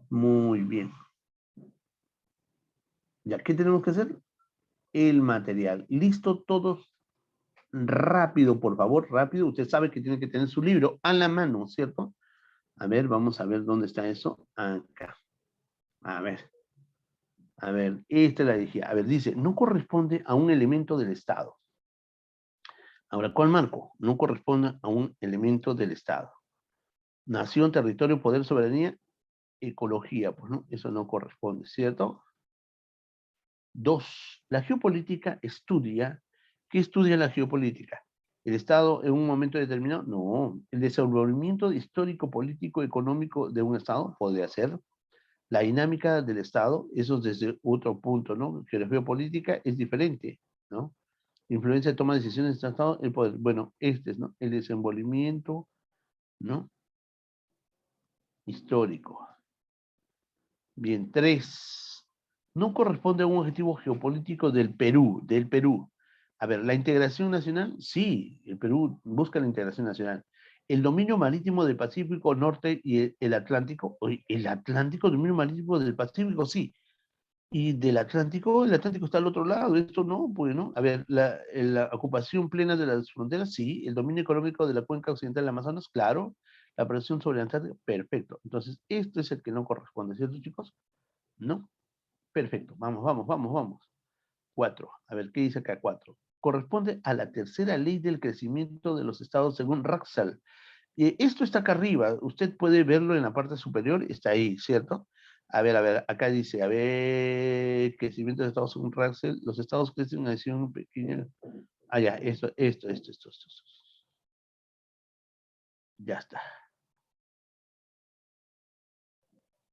Muy bien. ¿Ya qué tenemos que hacer? El material. ¿Listo todos? Rápido, por favor, rápido. Usted sabe que tiene que tener su libro a la mano, ¿cierto? A ver, vamos a ver dónde está eso. Acá. A ver, esta la dije. A ver, dice, no corresponde a un elemento del Estado. Ahora, ¿cuál marco? No corresponde a un elemento del Estado. Nación, territorio, poder, soberanía, ecología. Pues no, eso no corresponde, ¿cierto? Dos, la geopolítica estudia. ¿Qué estudia la geopolítica? ¿El Estado en un momento determinado? No. ¿El desenvolvimiento histórico, político, económico de un Estado? Podría ser. La dinámica del Estado, eso es desde otro punto, ¿no? Que la geopolítica es diferente, ¿no? Influencia de toma de decisiones del Estado, el poder. Bueno, este es, ¿no? El desenvolvimiento, ¿no? Histórico. Bien, tres. No corresponde a un objetivo geopolítico del Perú, del Perú. A ver, ¿la integración nacional? Sí, el Perú busca la integración nacional. El dominio marítimo del Pacífico Norte y el Atlántico, el Atlántico, dominio marítimo del Pacífico, sí. Y del Atlántico, el Atlántico está al otro lado, esto no, pues no. A ver, la ocupación plena de las fronteras, sí. El dominio económico de la cuenca occidental del Amazonas, claro. La presión sobre el Antártico, perfecto. Entonces, esto es el que no corresponde, ¿cierto, chicos? ¿No? Perfecto, vamos, vamos, vamos, vamos. 4. A ver, ¿qué dice acá 4? Corresponde a la tercera ley del crecimiento de los estados según Raxal. Esto está acá arriba, usted puede verlo en la parte superior, está ahí, ¿cierto? A ver, acá dice, a ver, crecimiento de estados según Raxal, los estados crecen en una decisión pequeña. Ah, ya, esto. Ya está.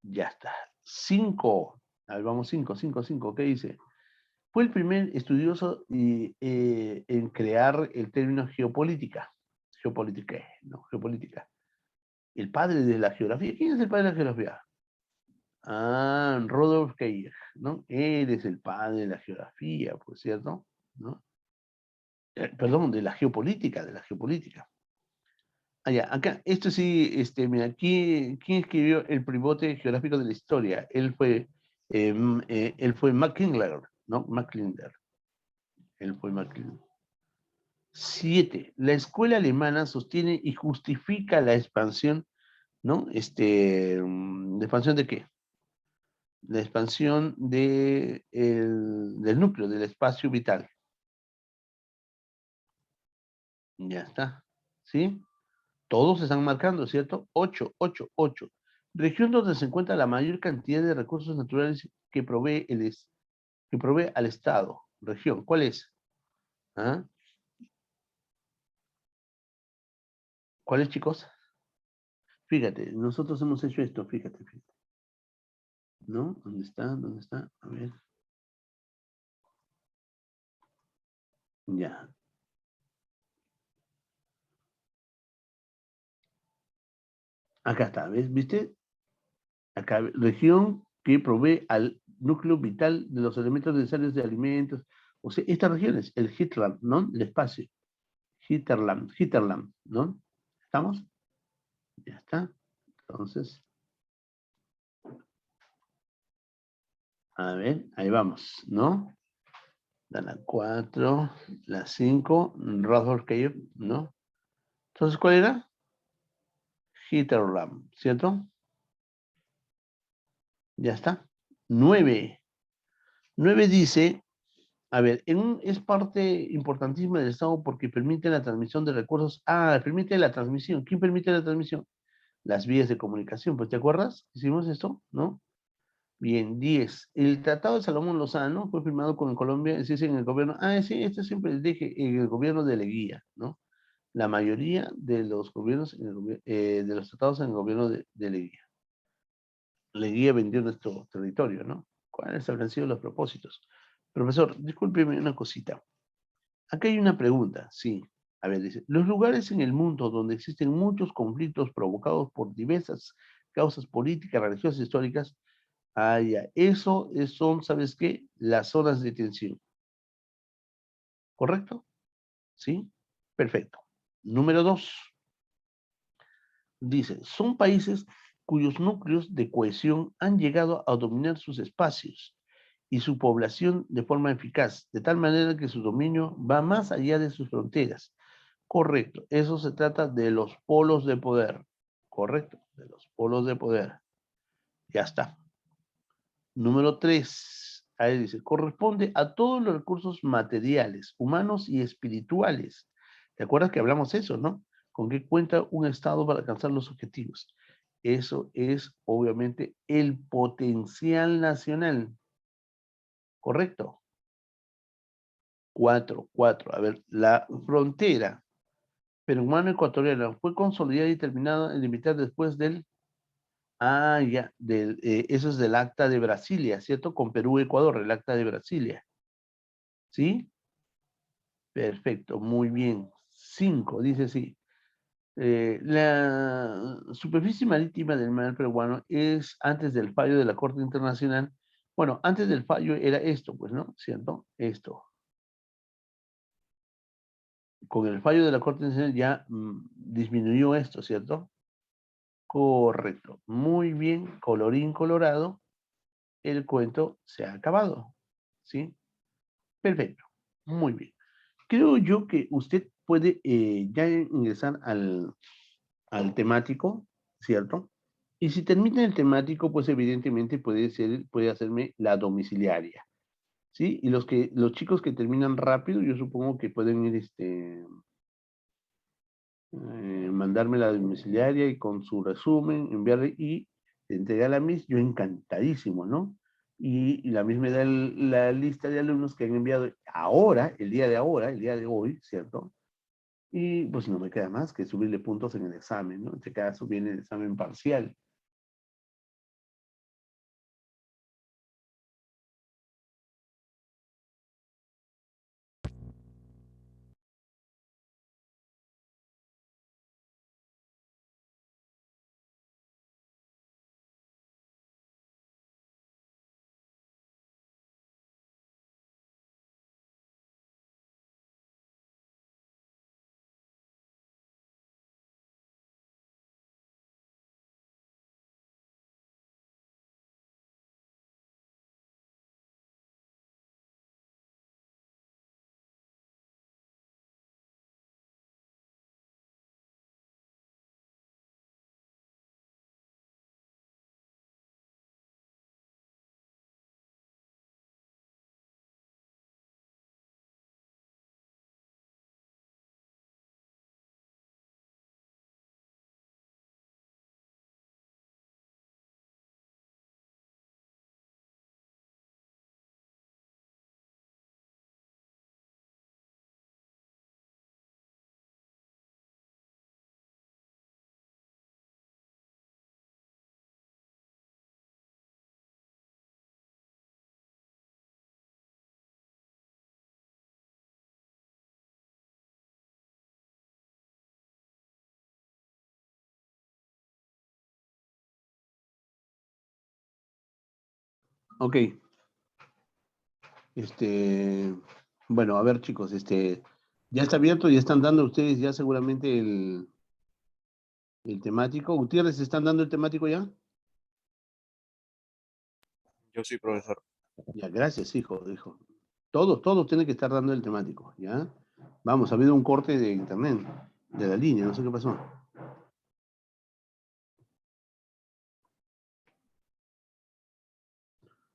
Ya está. 5. A ver, vamos, 5. ¿Qué dice? Fue el primer estudioso en crear el término geopolítica. Geopolítica, no, geopolítica. El padre de la geografía. ¿Quién es el padre de la geografía? Ah, Rudolf Keier, ¿no? Él es el padre de la geografía, por cierto, ¿no? Perdón, de la geopolítica, de la geopolítica. Ah, ya, acá, esto sí, mira, aquí, ¿quién escribió el pivote geográfico de la historia? Él fue Mackinder, ¿no? Mackinder. Él fue Mackinder. 7. La escuela alemana sostiene y justifica la expansión, ¿no? ¿La expansión de qué? La expansión del núcleo, del espacio vital. Ya está. ¿Sí? Todos se están marcando, ¿cierto? 8, 8, 8. Región donde se encuentra la mayor cantidad de recursos naturales que provee, que provee al Estado. Región, ¿cuál es? ¿Ah? ¿Cuál es, chicos? Fíjate, nosotros hemos hecho esto, fíjate, fíjate. ¿No? ¿Dónde está? ¿Dónde está? A ver. Ya. Acá está, ¿ves? ¿Viste? Acá, región que provee al núcleo vital de los elementos necesarios de alimentos. O sea, esta región es el Hitlerland, ¿no? El espacio. Hitlerland, Hitlerland, ¿no? ¿Estamos? Ya está. Entonces, a ver, ahí vamos, ¿no? Da la 4, la 5, Rutherford Cave, ¿no? Entonces, ¿cuál era? Hitlerland, ¿cierto? Ya está. 9. 9 dice, a ver, es parte importantísima del Estado porque permite la transmisión de recursos. Ah, permite la transmisión. ¿Quién permite la transmisión? Las vías de comunicación. Pues, ¿te acuerdas? Hicimos esto, ¿no? Bien, 10. El Tratado de Salomón Lozano fue firmado con Colombia, es decir, en el gobierno. Ah, sí, esto siempre les dije, en el gobierno de Leguía, ¿no? La mayoría de los gobiernos, de los tratados en el gobierno de Leguía. Leguía vendió nuestro territorio, ¿no? ¿Cuáles habrán sido los propósitos? Profesor, discúlpeme una cosita. Acá hay una pregunta, sí. A ver, dice, los lugares en el mundo donde existen muchos conflictos provocados por diversas causas políticas, religiosas, históricas, ah, ya, son, ¿sabes qué? Las zonas de tensión. ¿Correcto? ¿Sí? Perfecto. Número 2. Dice, son países cuyos núcleos de cohesión han llegado a dominar sus espacios y su población de forma eficaz, de tal manera que su dominio va más allá de sus fronteras. Correcto. Eso se trata de los polos de poder. Correcto. De los polos de poder. Ya está. Número 3. Ahí dice, corresponde a todos los recursos materiales, humanos y espirituales. ¿Te acuerdas que hablamos eso, no? ¿Con qué cuenta un Estado para alcanzar los objetivos? Eso es, obviamente, el potencial nacional. ¿Correcto? 4, 4. A ver, la frontera peruano-ecuatoriana fue consolidada y terminada en limitar después del... Ah, ya, eso es del Acta de Brasilia, ¿cierto? Con Perú-Ecuador, el Acta de Brasilia. ¿Sí? Perfecto, muy bien. 5, dice así. La superficie marítima del mar peruano es antes del fallo de la Corte Internacional. Bueno, antes del fallo era esto, pues, ¿no? ¿Cierto? Esto. Con el fallo de la Corte Internacional ya disminuyó esto, ¿cierto? Correcto. Muy bien, colorín colorado, el cuento se ha acabado. ¿Sí? Perfecto. Muy bien. Creo yo que usted puede ya ingresar al temático, ¿cierto? Y si termina el temático, pues evidentemente puede hacerme la domiciliaria, ¿sí? Y los chicos que terminan rápido, yo supongo que pueden ir, mandarme la domiciliaria y con su resumen, enviarle y entregar a mis, yo encantadísimo, ¿no? Y la misma me da la lista de alumnos que han enviado ahora, el día de ahora, el día de hoy, ¿cierto? Y pues no me queda más que subirle puntos en el examen, ¿no? En este caso viene el examen parcial. Ok. Bueno, a ver, chicos, ya está abierto, ya están dando ustedes ya seguramente el temático. Gutiérrez, ¿están dando el temático ya? Yo sí, profesor. Ya, gracias, hijo. Todos tienen que estar dando el temático, ¿ya? Vamos, ha habido un corte de internet, de la línea, no sé qué pasó.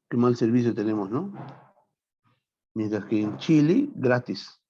Qué mal servicio tenemos, ¿no? Mientras que en Chile, gratis.